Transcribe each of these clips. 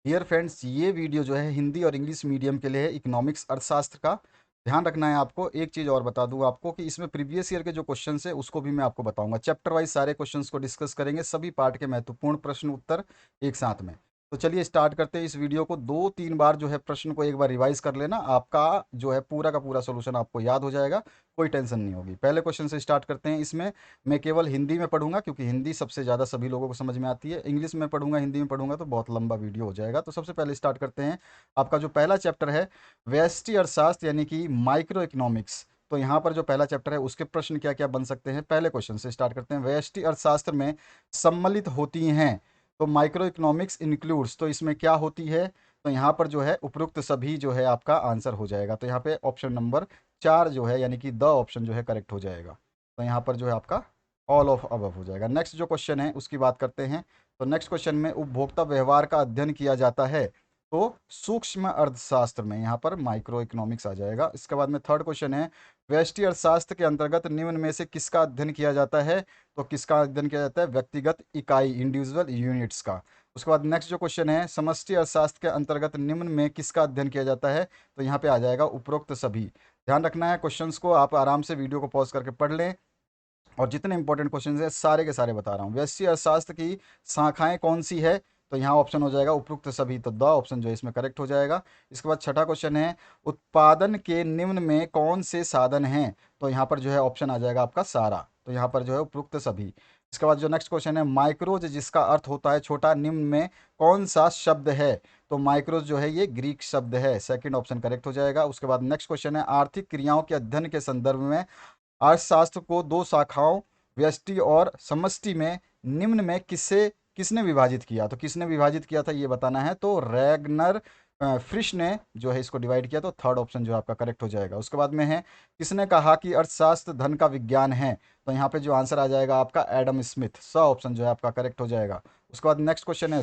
Dear friends, ये video जो है हिंदी और इंग्लिश मीडियम के लिए है, इकोनॉमिक्स अर्थशास्त्र का। ध्यान रखना है आपको। एक चीज़ और बता दूं आपको कि इसमें प्रीवियस ईयर के जो क्वेश्चंस है उसको भी मैं आपको बताऊंगा। चैप्टर वाइज सारे क्वेश्चंस को डिस्कस करेंगे, सभी पार्ट के महत्वपूर्ण प्रश्न उत्तर एक साथ में। तो चलिए स्टार्ट करते हैं इस वीडियो को। 2-3 बार जो है प्रश्न को एक बार रिवाइज कर लेना, आपका जो है पूरा का पूरा सोल्यूशन आपको याद हो जाएगा। कोई टेंशन नहीं होगी। पहले क्वेश्चन से स्टार्ट करते हैं। इसमें मैं केवल हिंदी में पढ़ूंगा क्योंकि हिंदी सबसे ज़्यादा सभी लोगों को समझ में आती है। इंग्लिश में पढ़ूंगा, हिंदी में पढ़ूंगा तो बहुत लंबा वीडियो हो जाएगा। तो सबसे पहले स्टार्ट करते हैं। आपका जो पहला चैप्टर है व्यष्टि अर्थशास्त्र यानी कि माइक्रो इकोनॉमिक्स। तो यहाँ पर जो पहला चैप्टर है उसके प्रश्न क्या क्या बन सकते हैं, पहले क्वेश्चन से स्टार्ट करते हैं। व्यष्टि अर्थशास्त्र में सम्मिलित होती हैं तो माइक्रो इकोनॉमिक्स इंक्लूड्स, तो इसमें क्या होती है? तो यहाँ पर जो है उपरोक्त सभी जो है आपका आंसर हो जाएगा। तो यहाँ पे ऑप्शन नंबर 4 जो है यानी कि द ऑप्शन जो है करेक्ट हो जाएगा। तो यहाँ पर जो है आपका ऑल ऑफ अबव हो जाएगा। नेक्स्ट जो क्वेश्चन है उसकी बात करते हैं। तो नेक्स्ट क्वेश्चन में उपभोक्ता व्यवहार का अध्ययन किया जाता है तो सूक्ष्म अर्थशास्त्र में, यहाँ पर माइक्रो इकोनॉमिक्स आ जाएगा। इसके बाद में थर्ड क्वेश्चन है व्यष्टि अर्थशास्त्र के अंतर्गत निम्न में से किसका अध्ययन किया जाता है? तो किसका अध्ययन किया जाता है? व्यक्तिगत इकाई, इंडिविजुअल यूनिट्स का। उसके बाद नेक्स्ट जो क्वेश्चन है समष्टि अर्थशास्त्र के अंतर्गत निम्न में किसका अध्ययन किया जाता है? तो यहाँ पे आ जाएगा उपरोक्त सभी। ध्यान रखना है, क्वेश्चंस को आप आराम से वीडियो को पॉज करके पढ़ लें और जितने इंपॉर्टेंट क्वेश्चन है सारे के सारे बता रहा हूँ। व्यष्टि अर्थशास्त्र की शाखाएं कौन सी है? तो यहाँ ऑप्शन हो जाएगा उपयुक्त सभी, तो द ऑप्शन जो है इसमें करेक्ट हो जाएगा। इसके बाद छठा क्वेश्चन है उत्पादन के निम्न में कौन से साधन हैं? तो यहाँ पर जो है ऑप्शन आ जाएगा आपका सारा, तो यहाँ पर जो है उपयुक्त सभी। इसके बाद जो नेक्स्ट क्वेश्चन है माइक्रोज जिसका अर्थ होता है छोटा, निम्न में कौन सा शब्द है? तो माइक्रोज जो है ये ग्रीक शब्द है, सेकंड ऑप्शन करेक्ट हो जाएगा। उसके बाद नेक्स्ट क्वेश्चन है आर्थिक क्रियाओं के अध्ययन के संदर्भ में अर्थशास्त्र को दो शाखाओं व्यष्टि और समष्टि में निम्न में किसने विभाजित किया? तो किसने विभाजित किया था ये बताना है। तो रैगनर फ्रिश ने जो है इसको डिवाइड किया, तो थर्ड ऑप्शन जो है आपका करेक्ट हो जाएगा। उसके बाद में है किसने कहा कि अर्थशास्त्र धन का विज्ञान है? तो यहाँ पे जो आंसर आ जाएगा आपका एडम स्मिथ, स ऑप्शन जो है आपका करेक्ट हो जाएगा। उसके बाद नेक्स्ट क्वेश्चन है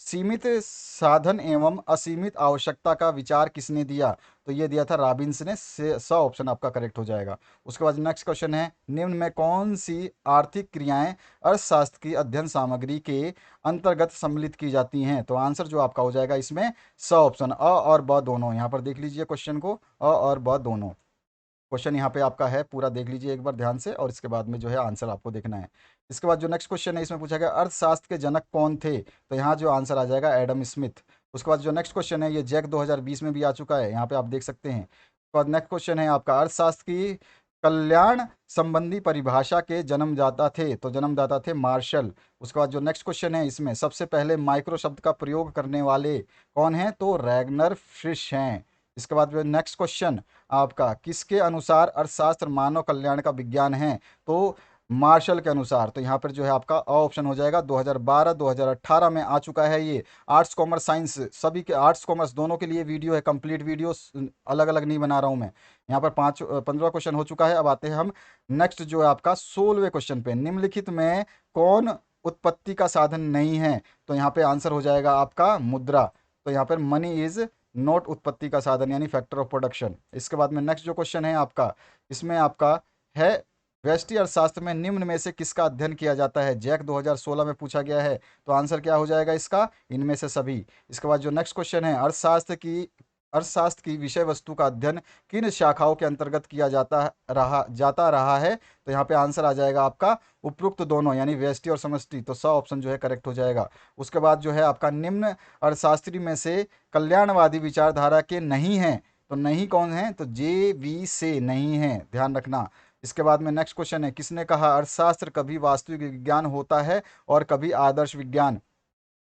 सीमित साधन एवं असीमित आवश्यकता का विचार किसने दिया? तो ये दिया था रॉबिन्स ने, स ऑप्शन आपका करेक्ट हो जाएगा। उसके बाद नेक्स्ट क्वेश्चन है निम्न में कौन सी आर्थिक क्रियाएं अर्थशास्त्र की अध्ययन सामग्री के अंतर्गत सम्मिलित की जाती हैं? तो आंसर जो आपका हो जाएगा इसमें स ऑप्शन, अ और ब दोनों। यहाँ पर देख लीजिए क्वेश्चन को, अ और ब दोनों। क्वेश्चन यहाँ पे आपका है, पूरा देख लीजिए एक बार ध्यान से और इसके बाद में जो है आंसर आपको देखना है। इसके बाद जो नेक्स्ट क्वेश्चन है इसमें पूछा गया अर्थशास्त्र के जनक कौन थे? तो यहाँ जो आंसर आ जाएगा एडम स्मिथ। उसके बाद जो नेक्स्ट क्वेश्चन है ये जैक 2020 में भी आ चुका है, यहाँ पे आप देख सकते हैं। उसके बाद नेक्स्ट क्वेश्चन है आपका अर्थशास्त्र की कल्याण संबंधी परिभाषा के जन्मदाता थे? तो जन्मदाता थे मार्शल। उसके बाद जो नेक्स्ट क्वेश्चन है इसमें सबसे पहले माइक्रो शब्द का प्रयोग करने वाले कौन हैं? तो रैगनर फ्रिश हैं। इसके बाद जो नेक्स्ट क्वेश्चन आपका किसके अनुसार अर्थशास्त्र मानव कल्याण का विज्ञान है? तो मार्शल के अनुसार। तो यहाँ पर जो है आपका ऑप्शन हो जाएगा। 2012-2018 में आ चुका है ये। आर्ट्स कॉमर्स साइंस सभी के, आर्ट्स कॉमर्स दोनों के लिए वीडियो है, कंप्लीट वीडियो, अलग अलग नहीं बना रहा हूँ मैं। यहाँ पर 15 क्वेश्चन हो चुका है। अब आते हैं हम नेक्स्ट जो है आपका 16वें क्वेश्चन पे। निम्नलिखित में कौन उत्पत्ति का साधन नहीं है? तो यहाँ पे आंसर हो जाएगा आपका मुद्रा। तो यहाँ पर मनी इज नोट उत्पत्ति का साधन यानी फैक्टर ऑफ प्रोडक्शन। इसके बाद में नेक्स्ट जो क्वेश्चन है आपका, इसमें आपका है व्यष्टि अर्थशास्त्र में निम्न में से किसका अध्ययन किया जाता है? जैक 2016 में पूछा गया है, तो आंसर क्या हो जाएगा इसका? इनमें से सभी। इसके बाद जो नेक्स्ट क्वेश्चन है अर्थशास्त्र की विषय वस्तु का अध्ययन किन शाखाओं के अंतर्गत किया जाता रहा है? तो यहाँ पे आंसर आ जाएगा आपका उपयुक्त दोनों यानी व्यष्टि और समष्टि, तो स ऑप्शन जो है करेक्ट हो जाएगा। उसके बाद जो है आपका निम्न अर्थशास्त्री में से कल्याणवादी विचारधारा के नहीं हैं, तो नहीं कौन है? तो जे वी से नहीं है, ध्यान रखना। इसके बाद में नेक्स्ट क्वेश्चन है किसने कहा अर्थशास्त्र कभी वास्तविक विज्ञान होता है और कभी आदर्श विज्ञान?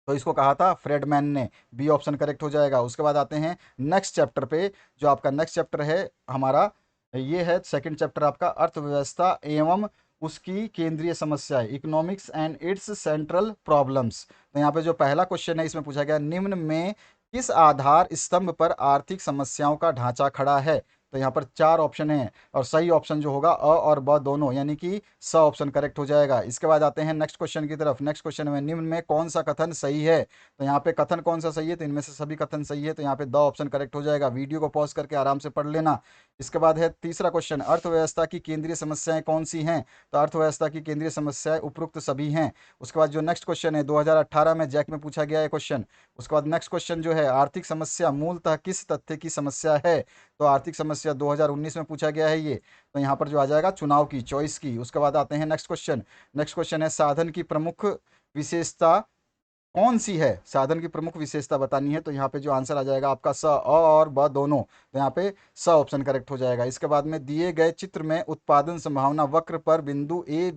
तो इसको कहा था फ्रेडमैन ने, बी ऑप्शन करेक्ट हो जाएगा। उसके बाद आते हैं नेक्स्ट चैप्टर पे। जो आपका नेक्स्ट चैप्टर है हमारा, ये है सेकंड चैप्टर आपका अर्थव्यवस्था एवं उसकी केंद्रीय समस्याएं, economics and it's central problems. तो यहाँ पे जो पहला क्वेश्चन है इसमें पूछा गया निम्न में किस आधार स्तंभ पर आर्थिक समस्याओं का ढांचा खड़ा है? तो यहाँ पर 4 ऑप्शन है और सही ऑप्शन जो होगा अ और ब दोनों, यानी कि स ऑप्शन करेक्ट हो जाएगा। इसके बाद आते हैं नेक्स्ट क्वेश्चन की तरफ। नेक्स्ट क्वेश्चन में निम्न में कौन सा कथन सही है? तो यहाँ पे कथन कौन सा सही है? तो इनमें से सभी कथन सही है, तो यहाँ पे द ऑप्शन करेक्ट हो जाएगा। वीडियो को पॉज करके आराम से पढ़ लेना। इसके बाद है तीसरा क्वेश्चन, अर्थव्यवस्था की केंद्रीय समस्याएं कौन सी हैं? तो अर्थव्यवस्था की केंद्रीय समस्याएं उपरोक्त सभी हैं। उसके बाद जो नेक्स्ट क्वेश्चन है 2018 में जैक में पूछा गया है क्वेश्चन। उसके बाद नेक्स्ट क्वेश्चन जो है, आर्थिक समस्या मूलतः किस तथ्य की समस्या है? तो आर्थिक समस्या 2019 में पूछा गया है ये, तो यहाँ पर जो आ जाएगा चुनाव की, चॉइस की। उसके बाद आते हैं नेक्स्ट क्वेश्चन। नेक्स्ट क्वेश्चन है साधन की प्रमुख विशेषता कौन सी है? साधन की प्रमुख विशेषता बतानी है, तो यहाँ पे जो आंसर आ जाएगा आपका स, अ और ब दोनों, तो यहाँ पे स ऑप्शन करेक्ट हो जाएगा। इसके बाद में दिए गए चित्र में उत्पादन संभावना वक्र पर बिंदु ए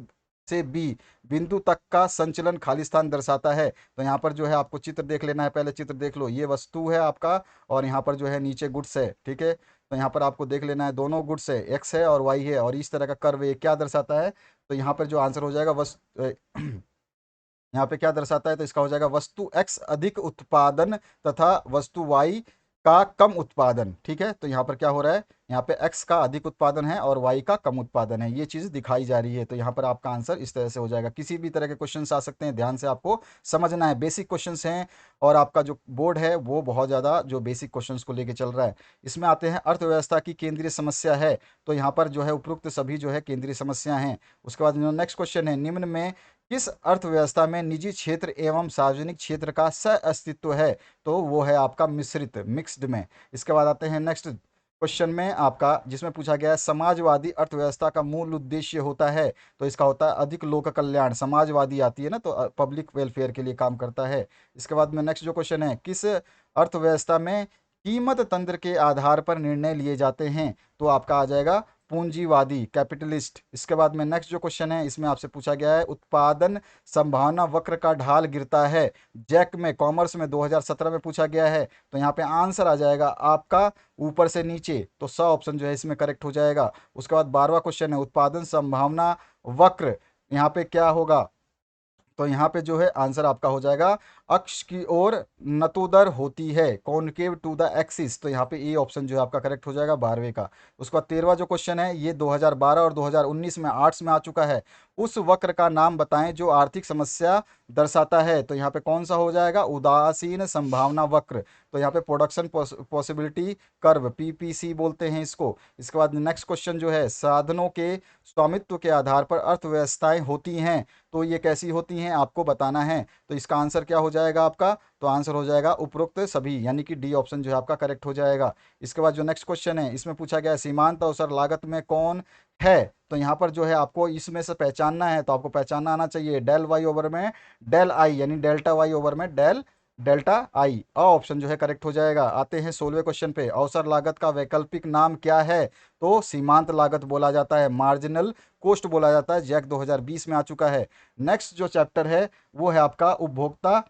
से बी बिंदु तक का संचलन खाली स्थान दर्शाता है। तो यहाँ पर जो है आपको चित्र देख लेना है, पहले चित्र देख लो। ये वस्तु है आपका और यहाँ पर जो है नीचे गुड्स है, ठीक है। तो यहाँ पर आपको देख लेना है, दोनों गुड्स है, एक्स है और वाई है, और इस तरह का कर्व ये क्या दर्शाता है? तो यहाँ पर जो आंसर हो जाएगा यहाँ पे क्या दर्शाता है? तो इसका हो जाएगा वस्तु x अधिक उत्पादन तथा वस्तु y का कम उत्पादन, ठीक है। तो यहाँ पर क्या हो रहा है? यहाँ पे x का अधिक उत्पादन है और y का कम उत्पादन है, ये चीज़ दिखाई जा रही है। तो यहाँ पर आपका आंसर इस तरह से हो जाएगा। किसी भी तरह के क्वेश्चंस आ सकते हैं, ध्यान से आपको समझना है। बेसिक क्वेश्चंस हैं और आपका जो बोर्ड है वो बहुत ज़्यादा जो बेसिक क्वेश्चंस को लेके चल रहा है। इसमें आते हैं अर्थव्यवस्था की केंद्रीय समस्या है, तो यहाँ पर जो है उपरोक्त सभी जो है केंद्रीय समस्या हैं। उसके बाद नेक्स्ट क्वेश्चन है, निम्न में किस अर्थव्यवस्था में निजी क्षेत्र एवं सार्वजनिक क्षेत्र का सह अस्तित्व है? तो वो है आपका मिश्रित, मिक्स्ड में। इसके बाद आते हैं नेक्स्ट क्वेश्चन में आपका, जिसमें पूछा गया है समाजवादी अर्थव्यवस्था का मूल उद्देश्य होता है। तो इसका होता है अधिक लोक कल्याण। समाजवादी आती है ना, तो पब्लिक वेलफेयर के लिए काम करता है। इसके बाद में नेक्स्ट जो क्वेश्चन है, किस अर्थव्यवस्था में कीमत तंत्र के आधार पर निर्णय लिए जाते हैं? तो आपका आ जाएगा पूंजीवादी, कैपिटलिस्ट। इसके बाद में नेक्स्ट जो क्वेश्चन है, इसमें आपसे पूछा गया है उत्पादन संभावना वक्र का ढाल गिरता है। जैक में, कॉमर्स में 2017 में पूछा गया है। तो यहाँ पे आंसर आ जाएगा आपका ऊपर से नीचे, तो स ऑप्शन जो है इसमें करेक्ट हो जाएगा। उसके बाद 12वां क्वेश्चन है, उत्पादन संभावना वक्र यहाँ पे क्या होगा? तो यहाँ पे जो है आंसर आपका हो जाएगा अक्ष की ओर नतोदर होती है, कॉनकेव टू द एक्सिस। तो यहाँ पे ए ऑप्शन जो है आपका करेक्ट हो जाएगा 12वें का। उसके बाद 13वां जो क्वेश्चन है, ये 2012 और 2019 में आर्ट्स में आ चुका है। उस वक्र का नाम बताएं जो आर्थिक समस्या दर्शाता है। तो यहाँ पे कौन सा हो जाएगा? उदासीन संभावना वक्र। तो यहाँ पे प्रोडक्शन पॉसिबिलिटी कर्व, पीपीसी बोलते हैं इसको। इसके बाद नेक्स्ट क्वेश्चन जो है, साधनों के स्वामित्व के आधार पर अर्थव्यवस्थाएं होती हैं, तो ये कैसी होती हैं आपको बताना है। तो इसका आंसर क्या हो जाएगा आपका? तो आंसर हो जाएगा उपरोक्त सभी, यानी कि डी ऑप्शन जो है आपका करेक्ट हो जाएगा। इसके बाद जो नेक्स्ट क्वेश्चन है, इसमें पूछा गया है सीमांत अवसर लागत में कौन है? तो यहाँ पर जो है आपको इसमें से पहचानना है, तो आपको पहचानना आना चाहिए डेल वाई ओवर में डेल आई, यानी डेल्टा वाई ओवर में del delta I. A option जो है करेक्ट हो जाएगा। आते हैं 16वें क्वेश्चन पे, अवसर लागत का वैकल्पिक नाम क्या है? तो सीमांत लागत बोला जाता है, मार्जिनल कोस्ट बोला जाता है, जैक 2020 में आ चुका है। नेक्स्ट जो चैप्टर है वो है आपका उपभोक्ता,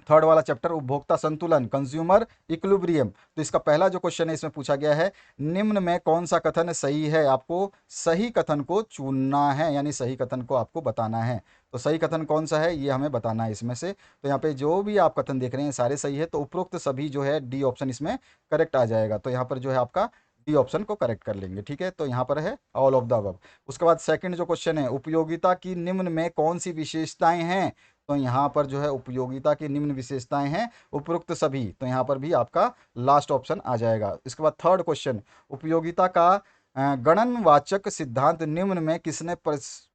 थर्ड वाला चैप्टर उपभोक्ता संतुलन, कंज्यूमर इक्विलिब्रियम। तो इसका पहला जो क्वेश्चन है इसमें पूछा गया है, निम्न में कौन सा कथन सही है? आपको सही कथन को चुनना है, यानी सही कथन को आपको बताना है। तो सही कथन कौन सा है ये हमें बताना है इसमें से। तो यहाँ पे जो भी आप कथन देख रहे हैं सारे सही है, तो उपरोक्त सभी जो है डी ऑप्शन इसमें करेक्ट आ जाएगा। तो यहाँ पर जो है आपका डी ऑप्शन को करेक्ट कर लेंगे, ठीक है। तो यहाँ पर है ऑल ऑफ द अबव। उसके बाद सेकंड जो क्वेश्चन है, उपयोगिता की निम्न में कौन सी विशेषताएं हैं? तो यहाँ पर जो है उपयोगिता की निम्न विशेषताएं हैं उपरोक्त सभी, तो यहाँ पर भी आपका लास्ट ऑप्शन आ जाएगा। इसके बाद थर्ड क्वेश्चन, उपयोगिता का गणनवाचक सिद्धांत निम्न में किसने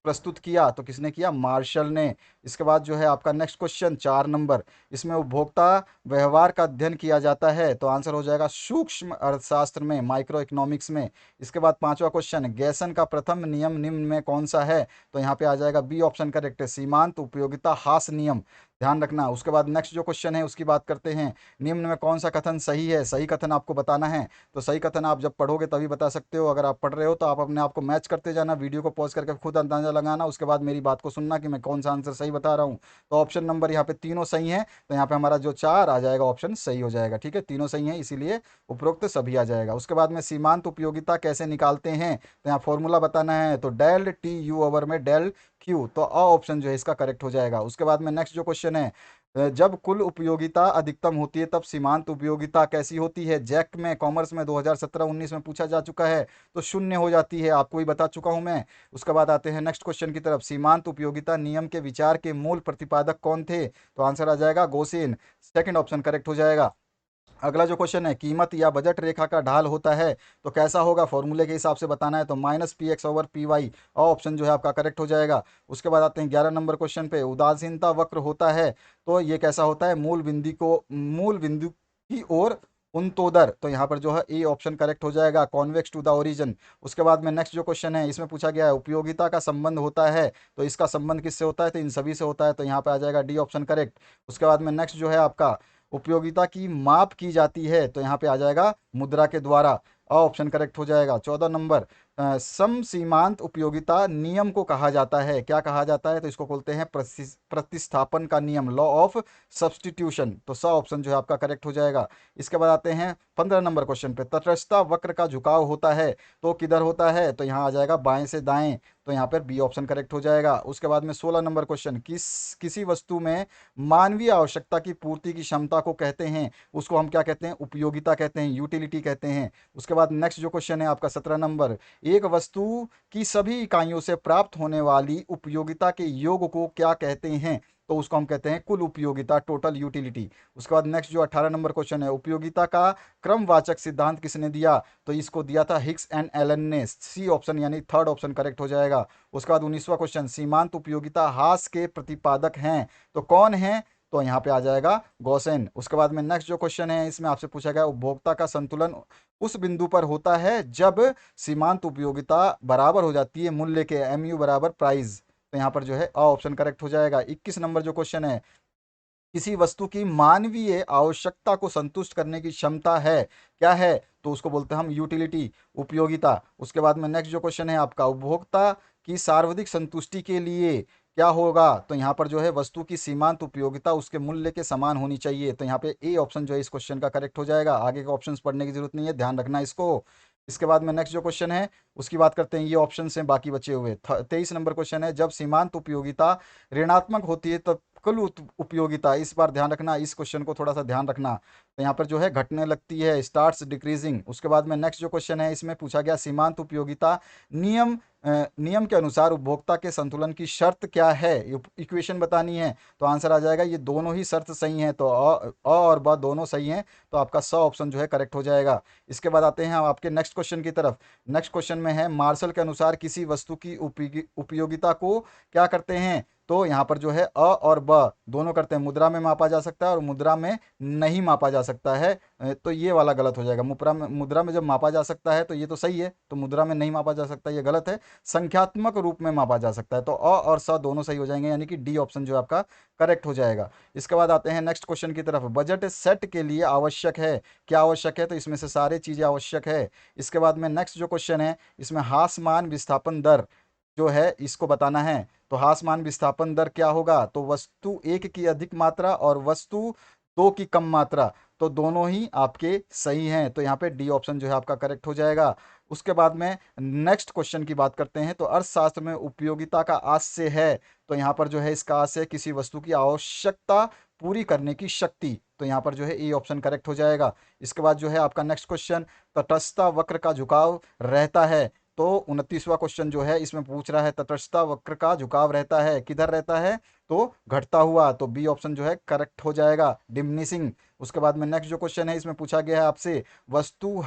प्रस्तुत किया? तो किसने किया? मार्शल ने। इसके बाद जो है आपका नेक्स्ट क्वेश्चन 4 नंबर, इसमें उपभोक्ता व्यवहार का अध्ययन किया जाता है, तो आंसर हो जाएगा सूक्ष्म अर्थशास्त्र में, माइक्रो इकोनॉमिक्स में। इसके बाद 5वां क्वेश्चन, गैसन का प्रथम नियम निम्न में कौन सा है? तो यहाँ पे आ जाएगा बी ऑप्शन करेक्ट है, सीमांत उपयोगिता हास नियम, ध्यान रखना। उसके बाद नेक्स्ट जो क्वेश्चन है उसकी बात करते हैं, निम्न में कौन सा कथन सही है? सही कथन आपको बताना है। तो सही कथन आप जब पढ़ोगे तभी बता सकते हो। अगर आप पढ़ रहे हो तो आप अपने आप को मैच करते जाना, वीडियो को पॉज करके खुद अंदाजा लगाना, उसके बाद मेरी बात को सुनना कि मैं कौन सा आंसर सही बता रहा हूँ। तो ऑप्शन नंबर यहाँ पे तीनों सही हैं, तो यहाँ पे हमारा जो 4 आ जाएगा ऑप्शन सही हो जाएगा, ठीक है। तीनों सही हैं इसीलिए उपरोक्त सभी आ जाएगा। उसके बाद में सीमांत उपयोगिता कैसे निकालते हैं? तो यहाँ फॉर्मूला बताना है, तो डेल टी यू ओवर में डेल क्यू, तो अ ऑप्शन जो है इसका करेक्ट हो जाएगा। उसके बाद में नेक्स्ट जो क्वेश्चन है, जब कुल उपयोगिता अधिकतम होती है तब सीमांत उपयोगिता कैसी होती है? जैक में कॉमर्स में 2017-19 में पूछा जा चुका है, तो शून्य हो जाती है, आपको ही बता चुका हूं मैं। उसके बाद आते हैं नेक्स्ट क्वेश्चन की तरफ। सीमांत उपयोगिता नियम के विचार के मूल प्रतिपादक कौन थे? तो आंसर आ जाएगा गोसेन, सेकंड ऑप्शन करेक्ट हो जाएगा। अगला जो क्वेश्चन है, कीमत या बजट रेखा का ढाल होता है तो कैसा होगा? फॉर्मूले के हिसाब से बताना है, तो -px/py ऑप्शन जो है आपका करेक्ट हो जाएगा। उसके बाद आते हैं 11 नंबर क्वेश्चन पे। उदासीनता वक्र होता है तो ये कैसा होता है? मूल बिंदु की ओर उन्तोदर, तो यहाँ पर जो है ए ऑप्शन करेक्ट हो जाएगा, कॉन्वेक्स टू द ओरिजिन। उसके बाद में नेक्स्ट जो क्वेश्चन है, इसमें पूछा गया है उपयोगिता का संबंध होता है तो इसका संबंध किससे होता है? तो इन सभी से होता है, तो यहाँ पे आ जाएगा डी ऑप्शन करेक्ट। उसके बाद में नेक्स्ट जो है आपका, उपयोगिता की माप की जाती है तो यहाँ पे आ जाएगा मुद्रा के द्वारा, अ ऑप्शन करेक्ट हो जाएगा। 14 नंबर, समसीमांत उपयोगिता नियम को कहा जाता है, क्या कहा जाता है? तो इसको बोलते हैं प्रतिस्थापन का नियम, लॉ ऑफ सब्सटीट्यूशन, तो स ऑप्शन जो है आपका करेक्ट हो जाएगा। इसके बाद आते हैं 15 नंबर क्वेश्चन पे। तटस्थता वक्र का झुकाव होता है तो किधर होता है? तो यहाँ आ जाएगा बाएं से दाएं, तो यहाँ पर बी ऑप्शन करेक्ट हो जाएगा। उसके बाद में 16 नंबर क्वेश्चन, किसी वस्तु में मानवीय आवश्यकता की पूर्ति की क्षमता को कहते हैं, उसको हम क्या कहते हैं? उपयोगिता कहते हैं, यूटिलिटी कहते हैं। उसके बाद नेक्स्ट जो क्वेश्चन है आपका 17 नंबर, एक वस्तु की सभी इकाइयों से प्राप्त होने वाली उपयोगिता के योग को क्या कहते हैं? तो उसको हम कहते हैं कुल उपयोगिता, टोटल यूटिलिटी। उसके बाद नेक्स्ट जो 18 नंबर क्वेश्चन है, उपयोगिता का क्रमवाचक सिद्धांत किसने दिया? तो इसको दिया था हिक्स एंड एलन ने, सी ऑप्शन यानी थर्ड ऑप्शन करेक्ट हो जाएगा। उसके बाद 19वां क्वेश्चन, सीमांत उपयोगिता हास के प्रतिपादक हैं तो कौन है? तो यहाँ पे आ जाएगा गॉसेन। उसके बाद में नेक्स्ट जो क्वेश्चन है, इसमें आपसे पूछा गया उपभोक्ता का संतुलन उस बिंदु पर होता है जब सीमांत उपयोगिता बराबर हो जाती है मूल्य के, एमयू बराबर प्राइस, तो यहाँ पर जो है अ ऑप्शन करेक्ट हो जाएगा। 21 नंबर जो क्वेश्चन है, किसी वस्तु की मानवीय आवश्यकता को संतुष्ट करने की क्षमता है, क्या है? तो उसको बोलते हैं हम यूटिलिटी, उपयोगिता। उसके बाद में नेक्स्ट जो क्वेश्चन है आपका, उपभोक्ता की सर्वाधिक संतुष्टि के लिए क्या होगा? तो यहाँ पर जो है वस्तु की सीमांत उपयोगिता उसके मूल्य के समान होनी चाहिए, तो यहाँ पे ए ऑप्शन जो है इस क्वेश्चन का करेक्ट हो जाएगा। आगे के ऑप्शंस पढ़ने की जरूरत नहीं है, ध्यान रखना इसको। इसके बाद में नेक्स्ट जो क्वेश्चन है उसकी बात करते हैं, ये ऑप्शन हैं बाकी बचे हुए। 23 नंबर क्वेश्चन है, जब सीमांत उपयोगिता ऋणात्मक होती है तो कुल उपयोगिता, इस बार ध्यान रखना, इस क्वेश्चन को थोड़ा सा ध्यान रखना, तो यहाँ पर जो है घटने लगती है, स्टार्ट्स डिक्रीजिंग। उसके बाद में नेक्स्ट जो क्वेश्चन है, इसमें पूछा गया सीमांत उपयोगिता नियम नियम के अनुसार उपभोक्ता के संतुलन की शर्त क्या है? इक्वेशन बतानी है, तो आंसर आ जाएगा ये दोनों ही शर्त सही हैं, तो अ और ब दोनों सही हैं, तो आपका स ऑप्शन जो है करेक्ट हो जाएगा। इसके बाद आते हैं हम आपके नेक्स्ट क्वेश्चन की तरफ। नेक्स्ट क्वेश्चन में है, मार्शल के अनुसार किसी वस्तु की उपयोगिता को क्या करते हैं? तो यहाँ पर जो है अ और ब दोनों करते हैं, मुद्रा में मापा जा सकता है और मुद्रा में नहीं मापा जा सकता है, तो ये वाला गलत हो जाएगा। मुद्रा में जब मापा जा सकता है तो ये तो सही है, तो मुद्रा में नहीं मापा जा सकता ये गलत है। संख्यात्मक रूप में मापा जा सकता है, तो अ और स दोनों सही हो जाएंगे, यानी कि डी ऑप्शन जो आपका करेक्ट हो जाएगा। इसके बाद आते हैं नेक्स्ट क्वेश्चन की तरफ। बजट सेट के लिए आवश्यक है, क्या आवश्यक है? तो इसमें से सारी चीजें आवश्यक है। इसके बाद में नेक्स्ट जो क्वेश्चन है, इसमें हासमान विस्थापन दर जो है इसको बताना है, तो हासमान विस्थापन दर क्या होगा? तो वस्तु एक की अधिक मात्रा और वस्तु दो की कम मात्रा, तो दोनों ही आपके सही हैं, तो यहाँ पे डी ऑप्शन जो है आपका करेक्ट हो जाएगा। उसके बाद में नेक्स्ट क्वेश्चन की बात करते हैं, तो अर्थशास्त्र में उपयोगिता का आशय है, तो यहाँ पर जो है इसका आशय किसी वस्तु की आवश्यकता पूरी करने की शक्ति, तो यहाँ पर जो है ए ऑप्शन करेक्ट हो जाएगा। इसके बाद जो है आपका नेक्स्ट क्वेश्चन, तटस्थता वक्र का झुकाव रहता है, तो 29वां क्वेश्चन जो है इसमें पूछ रहा है तटस्थता वक्र का झुकाव रहता है, किधर रहता है? तो घटता हुआ, तो बी ऑप्शन जो है करेक्ट हो जाएगा, डिमिनिशिंग। उसके बाद में नेक्स्ट जो क्वेश्चन है इसमें पूछा गया है आपसे, वस्तु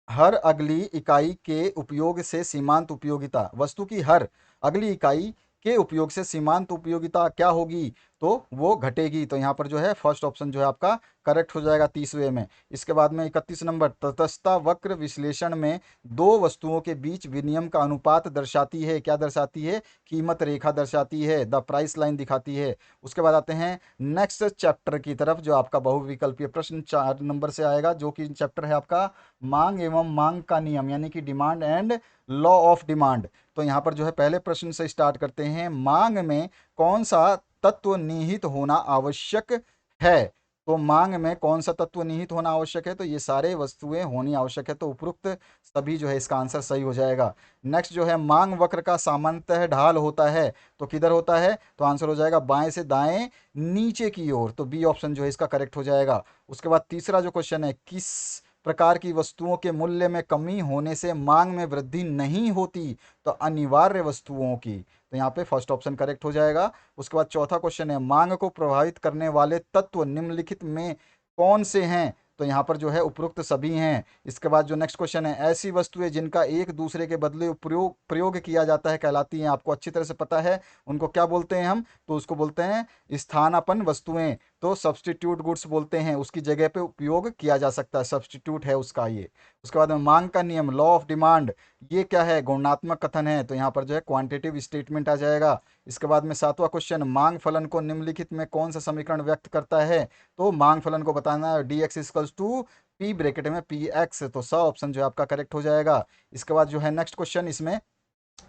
हर अगली इकाई के उपयोग से सीमांत उपयोगिता, वस्तु की हर अगली इकाई के उपयोग से सीमांत उपयोगिता क्या होगी? तो वो घटेगी, तो यहाँ पर जो है फर्स्ट ऑप्शन जो है आपका करेक्ट हो जाएगा 30वें में। इसके बाद में 31 नंबर, तटस्थता वक्र विश्लेषण में दो वस्तुओं के बीच विनिमय का अनुपात दर्शाती है, क्या दर्शाती है? कीमत रेखा दर्शाती है, द प्राइस लाइन दिखाती है। उसके बाद आते हैं नेक्स्ट चैप्टर की तरफ, जो आपका बहुविकल्पीय प्रश्न 4 नंबर से आएगा, जो कि चैप्टर है आपका मांग एवं मांग का नियम, यानी कि demand and law of demand. तो यहाँ पर जो है पहले प्रश्न से स्टार्ट करते हैं, मांग में कौन सा तत्व निहित होना आवश्यक है? तो मांग में कौन सा तत्व निहित होना आवश्यक है, तो ये सारे वस्तुएं होनी आवश्यक है, तो उपरोक्त सभी जो है इसका आंसर सही हो जाएगा। नेक्स्ट जो है, मांग वक्र का सामान्यतः ढाल होता है, तो किधर होता है, तो आंसर हो जाएगा बाएं से दाएं नीचे की ओर, तो बी ऑप्शन जो है इसका करेक्ट हो जाएगा। उसके बाद तीसरा जो क्वेश्चन है, किस प्रकार की वस्तुओं के मूल्य में कमी होने से मांग में वृद्धि नहीं होती, तो अनिवार्य वस्तुओं की, तो यहाँ पे फर्स्ट ऑप्शन करेक्ट हो जाएगा। उसके बाद चौथा क्वेश्चन है, मांग को प्रभावित करने वाले तत्व निम्नलिखित में कौन से हैं, तो यहाँ पर जो है उपरोक्त सभी हैं। इसके बाद जो नेक्स्ट क्वेश्चन है, ऐसी वस्तुएं जिनका एक दूसरे के बदले प्रयोग प्रयोग किया जाता है कहलाती हैं, आपको अच्छी तरह से पता है उनको क्या बोलते हैं हम, तो उसको बोलते हैं स्थानापन्न वस्तुएं, तो सब्स्टिट्यूट गुड्स बोलते हैं, उसकी जगह पे उपयोग किया जा सकता है, सब्स्टिट्यूट है उसका ये। उसके बाद में मांग का नियम, लॉ ऑफ डिमांड, ये क्या है, गुणात्मक कथन है, तो यहाँ पर जो है क्वांटिटेटिव स्टेटमेंट आ जाएगा। इसके बाद में सातवां क्वेश्चन, मांग फलन को निम्नलिखित में कौन सा समीकरण व्यक्त करता है, तो मांग फलन को बताना है D X equals to P bracket में पी एक्स, तो स ऑप्शन जो है आपका करेक्ट हो जाएगा। इसके बाद जो है नेक्स्ट क्वेश्चन, इसमें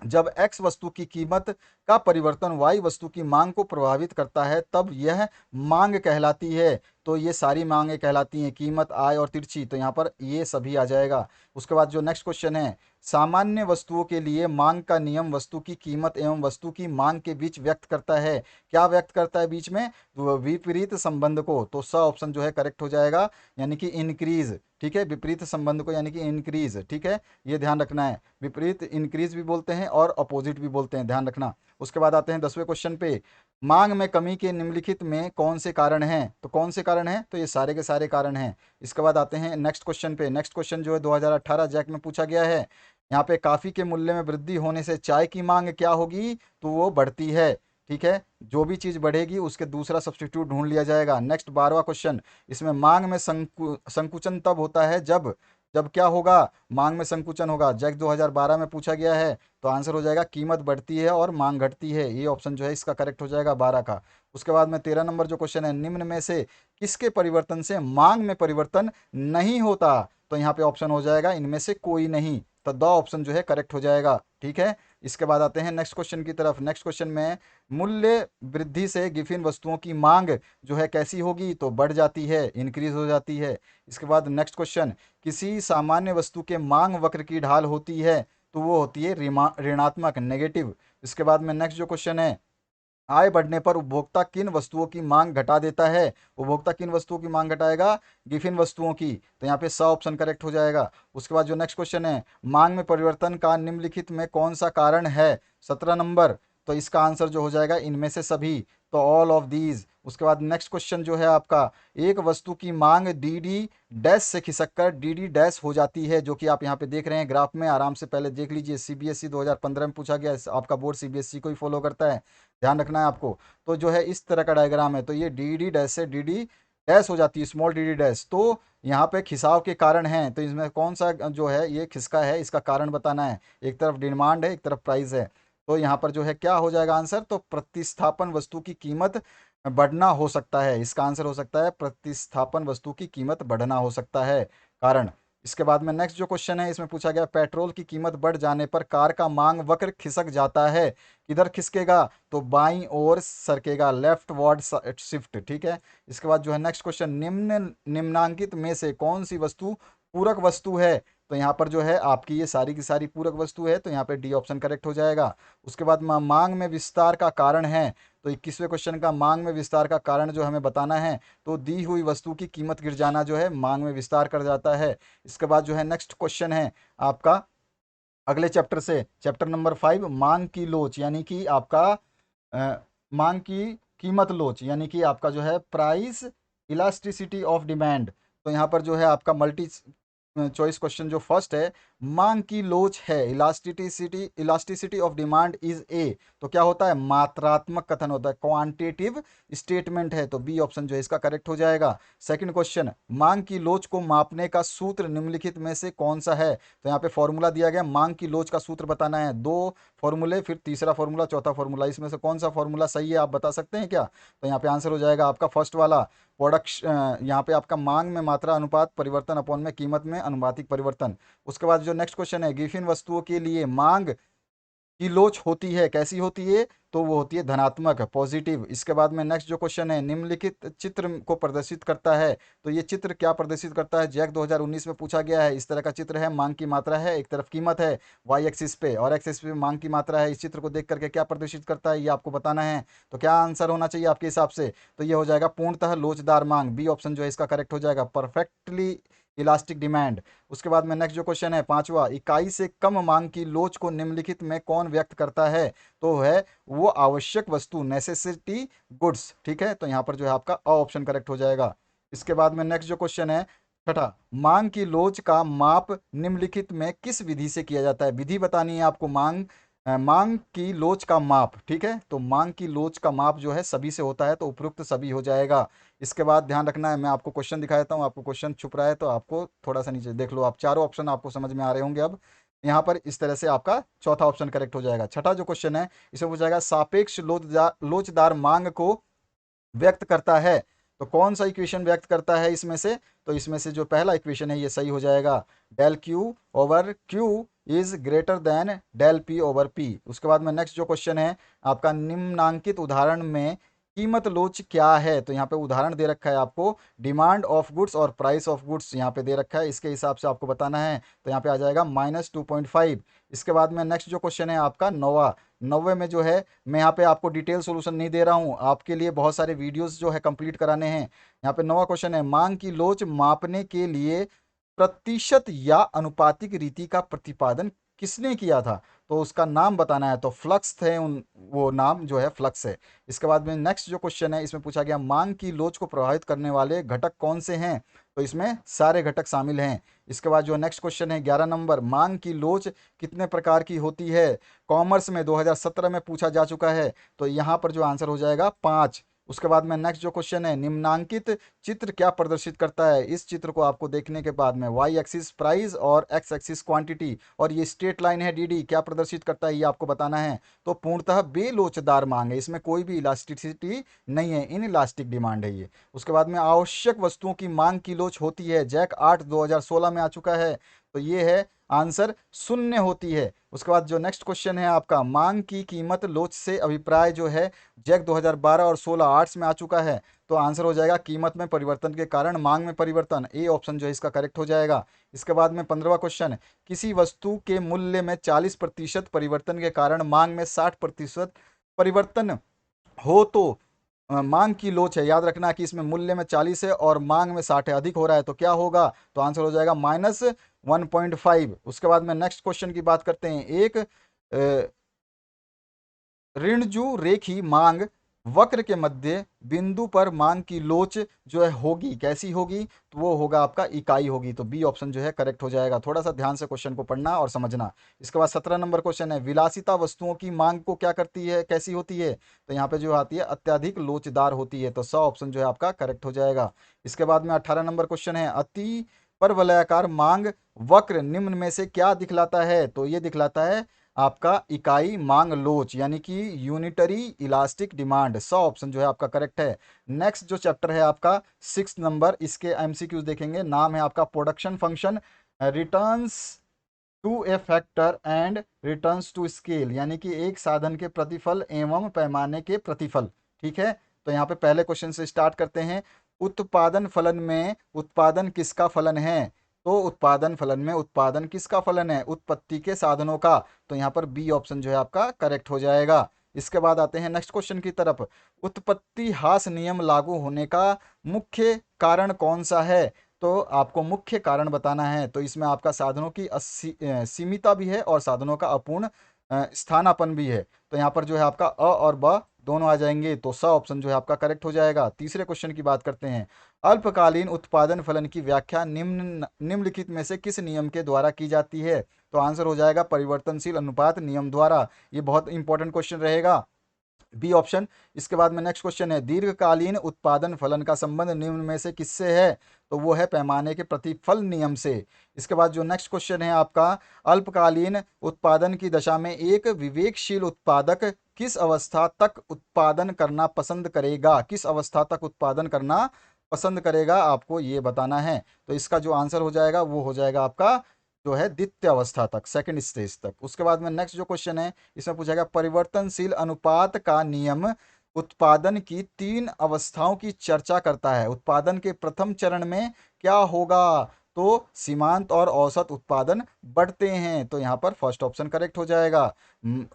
जब x वस्तु की कीमत का परिवर्तन y वस्तु की मांग को प्रभावित करता है तब यह मांग कहलाती है, तो ये सारी मांगें कहलाती हैं, कीमत, आय और तिरछी, तो यहाँ पर ये सभी आ जाएगा। उसके बाद जो नेक्स्ट क्वेश्चन है, सामान्य वस्तुओं के लिए मांग का नियम वस्तु की कीमत एवं वस्तु की मांग के बीच व्यक्त करता है, क्या व्यक्त करता है बीच में, तो विपरीत संबंध को, तो स ऑप्शन जो है करेक्ट हो जाएगा, यानी कि इंक्रीज, ठीक है, विपरीत संबंध को यानी कि इंक्रीज, ठीक है, ये ध्यान रखना है, विपरीत इंक्रीज भी बोलते हैं और अपोजिट भी बोलते हैं, ध्यान रखना। उसके बाद आते हैं 10वें क्वेश्चन पे, मांग में कमी के निम्नलिखित में कौन से कारण हैं, तो कौन से कारण हैं, तो ये सारे के सारे कारण हैं। इसके बाद आते हैं नेक्स्ट क्वेश्चन पे, नेक्स्ट क्वेश्चन जो है 2018 जैक में पूछा गया है, यहाँ पे काफ़ी के मूल्य में वृद्धि होने से चाय की मांग क्या होगी, तो वो बढ़ती है, ठीक है, जो भी चीज़ बढ़ेगी उसके दूसरा सब्स्टिट्यूट ढूंढ लिया जाएगा। नेक्स्ट 12वां क्वेश्चन, इसमें मांग में संकुचन तब होता है जब, जब क्या होगा, मांग में संकुचन होगा, जैक 2012 में पूछा गया है, तो आंसर हो जाएगा कीमत बढ़ती है और मांग घटती है, ये ऑप्शन जो है इसका करेक्ट हो जाएगा 12 का। उसके बाद में 13 नंबर जो क्वेश्चन है, निम्न में से किसके परिवर्तन से मांग में परिवर्तन नहीं होता, तो यहाँ पे ऑप्शन हो जाएगा इनमें से कोई नहीं, तो द ऑप्शन जो है करेक्ट हो जाएगा, ठीक है। इसके बाद आते हैं नेक्स्ट क्वेश्चन की तरफ। नेक्स्ट क्वेश्चन में, मूल्य वृद्धि से गिफिन वस्तुओं की मांग जो है कैसी होगी, तो बढ़ जाती है, इंक्रीज हो जाती है। इसके बाद नेक्स्ट क्वेश्चन, किसी सामान्य वस्तु के मांग वक्र की ढाल होती है, तो वो होती है ऋणात्मक, नेगेटिव। इसके बाद में नेक्स्ट जो क्वेश्चन है, आय बढ़ने पर उपभोक्ता किन वस्तुओं की मांग घटा देता है, उपभोक्ता किन वस्तुओं की मांग घटाएगा, गिफिन वस्तुओं की, तो यहाँ पे स ऑप्शन करेक्ट हो जाएगा। उसके बाद जो नेक्स्ट क्वेश्चन है, मांग में परिवर्तन का निम्नलिखित में कौन सा कारण है, 17 नंबर, तो इसका आंसर जो हो जाएगा इनमें से सभी, तो ऑल ऑफ दीज। उसके बाद नेक्स्ट क्वेश्चन जो है आपका, एक वस्तु की मांग डी डी डैश से खिसककर डी डी डैश हो जाती है, जो कि आप यहाँ पे देख रहे हैं ग्राफ में, आराम से पहले देख लीजिए, सीबीएसई 2015 में पूछा गया, आपका बोर्ड सीबीएसई को ही फॉलो करता है, ध्यान रखना है आपको। तो जो है इस तरह का डायग्राम है, तो ये डी डी डैश से डी डी डैश हो जाती है, स्मॉल डी डी डैश, तो यहाँ पे खिंचाव के कारण हैं, तो इसमें कौन सा जो है ये खिसका है, इसका कारण बताना है, एक तरफ डिमांड है एक तरफ प्राइस है, तो यहाँ पर जो है क्या हो जाएगा आंसर, तो प्रतिस्थापन वस्तु की कीमत बढ़ना हो सकता है, इसका आंसर हो सकता है प्रतिस्थापन वस्तु की कीमत बढ़ना हो सकता है कारण। इसके बाद में नेक्स्ट जो क्वेश्चन है, इसमें पूछा गया, पेट्रोल की कीमत बढ़ जाने पर कार का मांग वक्र खिसक जाता है, किधर खिसकेगा, तो बाईं ओर सरकेगा, लेफ्ट वर्ड शिफ्ट, ठीक है। इसके बाद जो है नेक्स्ट क्वेश्चन, निम्नांकित में से कौन सी वस्तु पूरक वस्तु है, तो यहाँ पर जो है आपकी ये सारी की सारी पूरक वस्तु है, तो यहाँ पे डी ऑप्शन करेक्ट हो जाएगा। उसके बाद मांग में विस्तार का कारण है, तो 21वें क्वेश्चन का मांग में विस्तार का कारण जो हमें बताना है, तो दी हुई वस्तु की कीमत गिर जाना जो है मांग में विस्तार कर जाता है। इसके बाद जो है नेक्स्ट क्वेश्चन है आपका अगले चैप्टर से, चैप्टर नंबर 5, मांग की लोच, यानी कि आपका मांग की कीमत लोच, यानी कि आपका जो है प्राइस इलास्टिसिटी ऑफ डिमांड, तो यहाँ पर जो है आपका मल्टी चॉइस क्वेश्चन जो फर्स्ट है, मांग की लोच है, elasticity elasticity of demand is a, तो क्या होता है, मात्रात्मक कथन होता है, क्वांटिटेटिव स्टेटमेंट है, तो बी ऑप्शन जो है इसका करेक्ट हो जाएगा। सेकंड क्वेश्चन, मांग की लोच को मापने का सूत्र निम्नलिखित में से कौन सा है, तो यहाँ पे फॉर्मूला दिया गया, मांग की लोच का सूत्र बताना है, दो फॉर्मूले, फिर तीसरा फॉर्मूला, चौथा फॉर्मूला, इसमें से कौन सा फॉर्मूला सही है आप बता सकते हैं क्या, तो यहाँ पे आंसर हो जाएगा आपका फर्स्ट वाला, प्रोडक्शन, यहाँ पे आपका मांग में मात्रा अनुपात परिवर्तन अपॉन में कीमत में अनुपातिक परिवर्तन। उसके बाद जो नेक्स्ट क्वेश्चन है, गिफिन वस्तुओं के लिए मांग की लोच होती है, कैसी होती है? तो वो होती है धनात्मक, पॉजिटिव। इसके बाद में नेक्स्ट जो क्वेश्चन है, निम्नलिखित चित्र को प्रदर्शित करता है। तो ये चित्र क्या प्रदर्शित करता है? जैक 2019 में पूछा गया है। इस तरह का चित्र है, मांग की मात्रा है, एक तरफ कीमत है वाई एक्सिस पे और एक्सिस पे मांग की मात्रा है। इस चित्र को देख करके क्या प्रदर्शित करता है, ये आपको बताना है। तो क्या आंसर होना चाहिए आपके हिसाब से? तो ये हो जाएगा पूर्णतः लोचदार मांग। बी ऑप्शन जो है इसका करेक्ट हो जाएगा, परफेक्टली इलास्टिक डिमांड। उसके बाद में नेक्स्ट जो क्वेश्चन है पांचवा, इकाई से कम मांग की लोच को निम्नलिखित में कौन व्यक्त करता है? तो है वो आवश्यक वस्तु, नेसेसिटी गुड्स। ठीक है, तो यहाँ पर जो है आपका अ ऑप्शन करेक्ट हो जाएगा। इसके बाद में नेक्स्ट जो क्वेश्चन है छठा, मांग की लोच का माप निम्नलिखित में किस विधि से किया जाता है? विधि बतानी है आपको। मांग की लोच का माप। ठीक है, तो मांग की लोच का माप जो है सभी से होता है, तो उपयुक्त सभी हो जाएगा। इसके बाद ध्यान रखना है, मैं आपको क्वेश्चन दिखा देता हूँ, आपको क्वेश्चन छुप रहा है तो आपको थोड़ा सा नीचे देख लो। आप चारों ऑप्शन आपको समझ में आ रहे होंगे अब। यहाँ पर इस तरह से आपका चौथा ऑप्शन करेक्ट हो जाएगा। छठा जो क्वेश्चन है इसमें पूछा जाएगा सापेक्ष लोचदार मांग को व्यक्त करता है। तो कौन सा इक्वेशन व्यक्त करता है इसमें से? तो इसमें से जो पहला इक्वेशन है ये सही हो जाएगा, del Q over Q is greater than del P over P. उसके बाद में नेक्स्ट जो क्वेश्चन है आपका, निम्नांकित उदाहरण में कीमत लोच क्या है? तो यहाँ पे उदाहरण दे रखा है आपको, डिमांड ऑफ गुड्स और प्राइस ऑफ गुड्स यहाँ पे दे रखा है, इसके हिसाब से आपको बताना है। तो यहाँ पे आ जाएगा -2.5। इसके बाद में नेक्स्ट जो क्वेश्चन है आपका नौवा, नौवे में जो है मैं यहाँ पे आपको डिटेल सॉल्यूशन नहीं दे रहा हूँ, आपके लिए बहुत सारे वीडियोस जो है कंप्लीट कराने हैं। यहाँ पे नौवा क्वेश्चन है, मांग की लोच मापने के लिए प्रतिशत या अनुपातिक रीति का प्रतिपादन किसने किया था? तो उसका नाम बताना है। तो फ्लक्स थे उन, वो नाम जो है फ्लक्स है। इसके बाद में नेक्स्ट जो क्वेश्चन है इसमें पूछा गया, मांग की लोच को प्रभावित करने वाले घटक कौन से हैं? तो इसमें सारे घटक शामिल हैं। इसके बाद जो नेक्स्ट क्वेश्चन है 11 नंबर, मांग की लोच कितने प्रकार की होती है? कॉमर्स में 2017 में पूछा जा चुका है, तो यहाँ पर जो आंसर हो जाएगा 5। उसके बाद में नेक्स्ट जो क्वेश्चन है, निम्नांकित चित्र क्या प्रदर्शित करता है? इस चित्र को आपको देखने के बाद में वाई एक्सिस प्राइस और एक्स एक्सिस क्वांटिटी और ये स्ट्रेट लाइन है डी डी, क्या प्रदर्शित करता है ये आपको बताना है। तो पूर्णतः बेलोचदार मांग है, इसमें कोई भी इलास्टिसिटी नहीं है, इन इलास्टिक डिमांड है ये। उसके बाद में आवश्यक वस्तुओं की मांग की लोच होती है, जैक 8 2016 में आ चुका है, तो ये है आंसर शून्य होती है। उसके बाद जो नेक्स्ट क्वेश्चन है आपका, मांग की कीमत लोच से अभिप्राय जो है जैक 2012 और 16 आर्ट्स में आ चुका है, तो आंसर हो जाएगा कीमत में परिवर्तन के कारण मांग में परिवर्तन। ए ऑप्शन जो है इसका करेक्ट हो जाएगा। इसके बाद में 15वां क्वेश्चन, किसी वस्तु के मूल्य में 40% परिवर्तन के कारण मांग में 60% परिवर्तन हो तो मांग की लोच है। याद रखना कि इसमें मूल्य में 40 है और मांग में 60 है, अधिक हो रहा है, तो क्या होगा? तो आंसर हो जाएगा -1.5। उसके बाद में नेक्स्ट क्वेश्चन की बात करते हैं, एक ऋणजु रेखी मांग वक्र के मध्य बिंदु पर मांग की लोच जो है होगी, कैसी होगी? तो वो होगा आपका इकाई होगी। तो बी ऑप्शन जो है करेक्ट हो जाएगा। थोड़ा सा ध्यान से क्वेश्चन को पढ़ना और समझना। इसके बाद 17 नंबर क्वेश्चन है, विलासिता वस्तुओं की मांग को क्या करती है, कैसी होती है? तो यहाँ पे जो आती है अत्यधिक लोचदार होती है, तो स ऑप्शन जो है आपका करेक्ट हो जाएगा। इसके बाद में 18 नंबर क्वेश्चन है, अति परवलयाकार मांग वक्र निम्न में से क्या दिखलाता है? तो ये दिखलाता है आपका इकाई मांग लोच, यानी कि यूनिटरी इलास्टिक डिमांड। 100 ऑप्शन जो है आपका करेक्ट है। नेक्स्ट जो चैप्टर है आपका 6 नंबर, इसके एमसीक्यूज देखेंगे। नाम है आपका production function returns to a factor and returns to scale, यानी कि एक साधन के प्रतिफल एवं पैमाने के प्रतिफल। ठीक है, तो यहाँ पे पहले क्वेश्चन से स्टार्ट करते हैं। उत्पादन फलन में उत्पादन किसका फलन है? तो उत्पादन फलन में उत्पादन किसका फलन है? उत्पत्ति के साधनों का। तो यहाँ पर बी ऑप्शन जो है आपका करेक्ट हो जाएगा। इसके बाद आते हैं नेक्स्ट क्वेश्चन की तरफ, उत्पत्ति हास नियम लागू होने का मुख्य कारण कौन सा है? तो आपको मुख्य कारण बताना है। तो इसमें आपका साधनों की सीमिता भी है और साधनों का अपूर्ण स्थानापन्न भी है। तो यहाँ पर जो है आपका अ और ब दोनों आ जाएंगे, तो स ऑप्शन जो है आपका करेक्ट हो जाएगा। तीसरे क्वेश्चन की बात करते हैं, अल्पकालीन उत्पादन फलन की व्याख्या निम्नलिखित में से किस नियम के द्वारा की जाती है? तो आंसर हो जाएगा परिवर्तनशील अनुपात नियम द्वारा। ये बहुत इंपॉर्टेंट क्वेश्चन रहेगा, बी ऑप्शन। इसके बाद में नेक्स्ट क्वेश्चन है, दीर्घकालीन उत्पादन फलन का संबंध निम्न में से किससे है? तो वो है पैमाने के प्रतिफल नियम से। इसके बाद जो नेक्स्ट क्वेश्चन है आपका, अल्पकालीन उत्पादन की दशा में एक विवेकशील उत्पादक किस अवस्था तक उत्पादन करना पसंद करेगा? किस अवस्था तक उत्पादन करना पसंद करेगा, आपको ये बताना है। तो इसका जो आंसर हो जाएगा वो हो जाएगा आपका जो है द्वितीय अवस्था तक, सेकंड स्टेज तक। उसके बाद में नेक्स्ट जो क्वेश्चन है इसमें पूछा गया परिवर्तनशील अनुपात का नियम उत्पादन की तीन अवस्थाओं की चर्चा करता है। उत्पादन के प्रथम चरण में क्या होगा? तो सीमांत और औसत उत्पादन बढ़ते हैं, तो यहाँ पर फर्स्ट ऑप्शन करेक्ट हो जाएगा।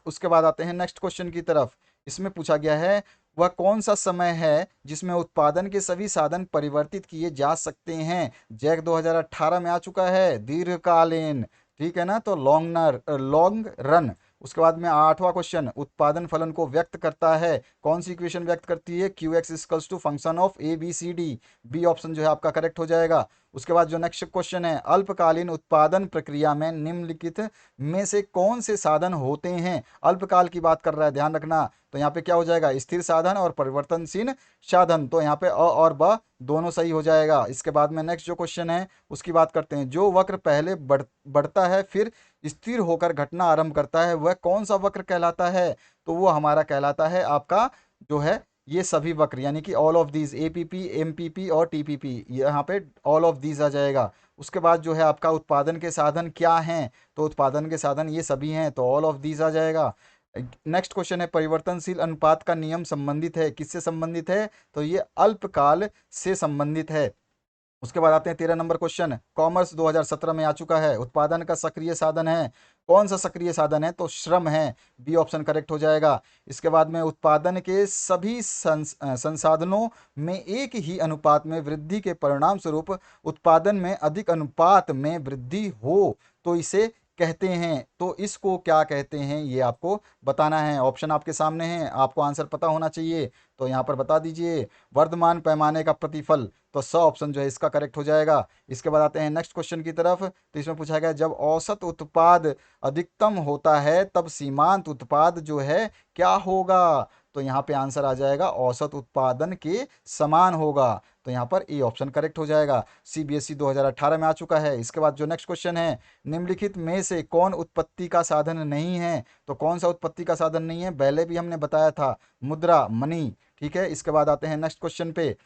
उसके बाद आते हैं नेक्स्ट क्वेश्चन की तरफ। इसमें पूछा गया है वह कौन सा समय है जिसमें उत्पादन के सभी साधन परिवर्तित किए जा सकते हैं? जैक 2018 में आ चुका है, दीर्घकालीन, ठीक है ना, तो लॉन्ग रन। उसके बाद में आठवां क्वेश्चन उत्पादन फलन को व्यक्त करता है, कौन सी इक्वेशन व्यक्त करती है? Q X equals to function of A B C D, B option जो है आपका करेक्ट हो जाएगा। उसके बाद जो नेक्स्ट क्वेश्चन है अल्पकालीन उत्पादन प्रक्रिया में निम्नलिखित में से कौन से साधन होते हैं? अल्पकाल की बात कर रहा है, ध्यान रखना। तो यहाँ पे क्या हो जाएगा? स्थिर साधन और परिवर्तनशील साधन, तो यहाँ पे अ और ब दोनों सही हो जाएगा। इसके बाद में नेक्स्ट जो क्वेश्चन है उसकी बात करते हैं। जो वक्र पहले बढ़ता है फिर स्थिर होकर घटना आरंभ करता है वह कौन सा वक्र कहलाता है? तो वो हमारा कहलाता है आपका जो है ये सभी वक्र, यानी कि all of these, APP, MPP और टीपीपी, यहाँ पे ऑल ऑफ दीज आ जाएगा। उसके बाद जो है आपका उत्पादन के साधन क्या हैं? तो उत्पादन के साधन ये सभी हैं, तो ऑल ऑफ दीज आ जाएगा। नेक्स्ट क्वेश्चन है परिवर्तनशील अनुपात का नियम संबंधित है, किससे संबंधित है? तो ये अल्पकाल से संबंधित है। उसके बाद आते हैं 13 नंबर क्वेश्चन, कॉमर्स 2017 में आ चुका है। उत्पादन का सक्रिय साधन है, कौन सा सक्रिय साधन है? तो श्रम है, बी ऑप्शन करेक्ट हो जाएगा। इसके बाद में उत्पादन के सभी संसाधनों में एक ही अनुपात में वृद्धि के परिणाम स्वरूप उत्पादन में अधिक अनुपात में वृद्धि हो तो इसे कहते हैं, तो इसको क्या कहते हैं ये आपको बताना है। ऑप्शन आपके सामने हैं, आपको आंसर पता होना चाहिए, तो यहाँ पर बता दीजिए। वर्धमान पैमाने का प्रतिफल, तो स ऑप्शन जो है इसका करेक्ट हो जाएगा। इसके बाद आते हैं नेक्स्ट क्वेश्चन की तरफ। तो इसमें पूछा गया जब औसत उत्पाद अधिकतम होता है तब सीमांत उत्पाद जो है क्या होगा? तो यहाँ पे आंसर आ जाएगा औसत उत्पादन के समान होगा, तो यहाँ पर ए ऑप्शन करेक्ट हो जाएगा। सीबीएसई 2018 में आ चुका है। इसके बाद जो नेक्स्ट क्वेश्चन है निम्नलिखित में से कौन उत्पत्ति का साधन नहीं है? तो कौन सा उत्पत्ति का साधन नहीं है? पहले भी हमने बताया था, मुद्रा, मनी, ठीक है। इसके बाद आते हैं नेक्स्ट क्वेश्चन पे,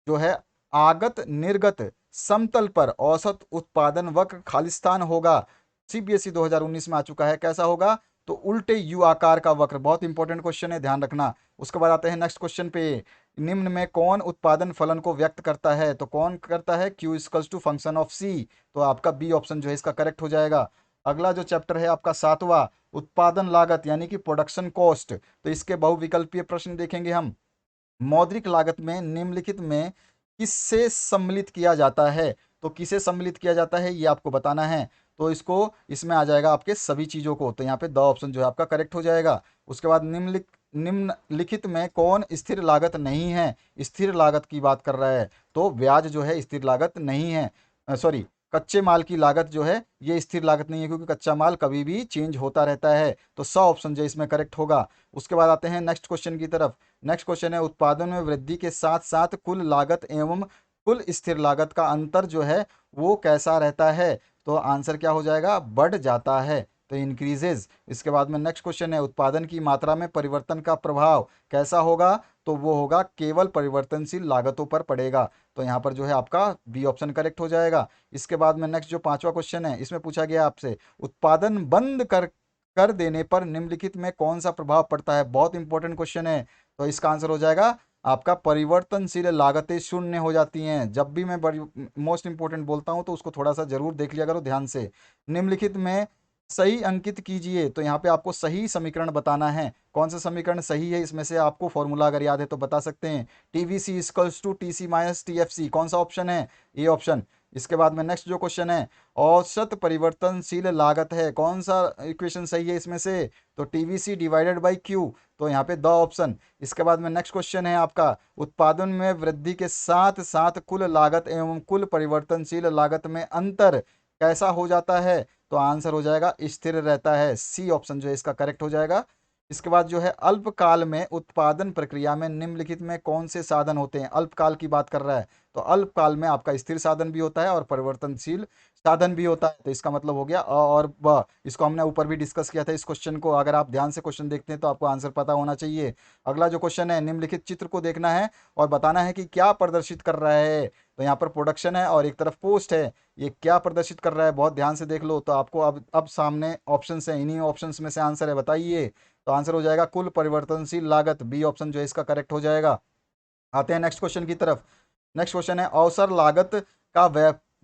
जो है आगत निर्गत समतल पर औसत उत्पादन वक्र खालिस्तान होगा। सीबीएसई 2019 में आ चुका है, कैसा होगा? तो उल्टे यू आकार का वक्र, बहुत इंपॉर्टेंट क्वेश्चन है, ध्यान रखना। उसके बाद आते हैं नेक्स्ट क्वेश्चन पे, निम्न में कौन उत्पादन फलन को व्यक्त करता है? तो कौन करता है? Q equals to function of C, तो आपका बी ऑप्शन जो है इसका करेक्ट हो जाएगा। अगला जो चैप्टर है आपका सातवां, उत्पादन लागत यानी कि प्रोडक्शन कॉस्ट, तो इसके बहुविकल्पीय प्रश्न देखेंगे हम। मौद्रिक लागत में निम्नलिखित में किससे सम्मिलित किया जाता है? तो किसे सम्मिलित किया जाता है ये आपको बताना है, तो इसको इसमें आ जाएगा आपके सभी चीज़ों को, तो यहाँ पे द ऑप्शन जो है आपका करेक्ट हो जाएगा। उसके बाद निम्नलिखित में कौन स्थिर लागत नहीं है? स्थिर लागत की बात कर रहा है, तो ब्याज जो है स्थिर लागत नहीं है, सॉरी, कच्चे माल की लागत जो है ये स्थिर लागत नहीं है, क्योंकि कच्चा माल कभी भी चेंज होता रहता है, तो स ऑप्शन जो है इसमें करेक्ट होगा। उसके बाद आते हैं नेक्स्ट क्वेश्चन की तरफ। नेक्स्ट क्वेश्चन है उत्पादन में वृद्धि के साथ साथ कुल लागत एवं कुल स्थिर लागत का अंतर जो है वो कैसा रहता है? तो आंसर क्या हो जाएगा? बढ़ जाता है, तो इंक्रीजेज। इसके बाद में नेक्स्ट क्वेश्चन है उत्पादन की मात्रा में परिवर्तन का प्रभाव कैसा होगा? तो वो होगा केवल परिवर्तनशील लागतों पर पड़ेगा, तो यहाँ पर जो है आपका बी ऑप्शन करेक्ट हो जाएगा। इसके बाद में नेक्स्ट जो पांचवा क्वेश्चन है इसमें पूछा गया आपसे उत्पादन बंद कर कर देने पर निम्नलिखित में कौन सा प्रभाव पड़ता है? बहुत इंपॉर्टेंट क्वेश्चन है, तो इसका आंसर हो जाएगा आपका परिवर्तनशील लागतें शून्य हो जाती हैं। जब भी मैं बड़ी मोस्ट इंपॉर्टेंट बोलता हूं तो उसको थोड़ा सा जरूर देख लिया करो ध्यान से। निम्नलिखित में सही अंकित कीजिए, तो यहाँ पे आपको सही समीकरण बताना है। कौन सा समीकरण सही है इसमें से? आपको फॉर्मूला अगर याद है तो बता सकते हैं, TVC equals to TC minus TFC, कौन सा ऑप्शन है? A option. इसके बाद में नेक्स्ट जो क्वेश्चन है औसत परिवर्तनशील लागत है, कौन सा इक्वेशन सही है इसमें से? तो टीवीसी डिवाइडेड बाई क्यू, तो यहाँ पे द ऑप्शन। इसके बाद में नेक्स्ट क्वेश्चन है आपका उत्पादन में वृद्धि के साथ साथ कुल लागत एवं कुल परिवर्तनशील लागत में अंतर कैसा हो जाता है? तो आंसर हो जाएगा स्थिर रहता है, सी ऑप्शन जो है इसका करेक्ट हो जाएगा। इसके बाद जो है अल्पकाल में उत्पादन प्रक्रिया में निम्नलिखित में कौन से साधन होते हैं, अल्पकाल की बात कर रहा है, तो अल्पकाल में आपका स्थिर साधन भी होता है और परिवर्तनशील साधन भी होता है। तो इसका मतलब हो गया अ और ब। इसको हमने ऊपर भी डिस्कस किया था इस क्वेश्चन को, अगर आप ध्यान से क्वेश्चन देखते हैं तो आपको आंसर पता होना चाहिए। अगला जो क्वेश्चन है, निम्नलिखित चित्र को देखना है और बताना है कि क्या प्रदर्शित कर रहा है। तो यहाँ पर प्रोडक्शन है और एक तरफ पोस्ट है, ये क्या प्रदर्शित कर रहा है, बहुत ध्यान से देख लो। तो आपको अब सामने ऑप्शंस हैं, इन्हीं ऑप्शंस में से आंसर है, बताइए। तो आंसर हो जाएगा कुल परिवर्तनशील लागत, बी ऑप्शन जो है इसका करेक्ट हो जाएगा। आते हैं नेक्स्ट क्वेश्चन की तरफ। नेक्स्ट क्वेश्चन है अवसर लागत का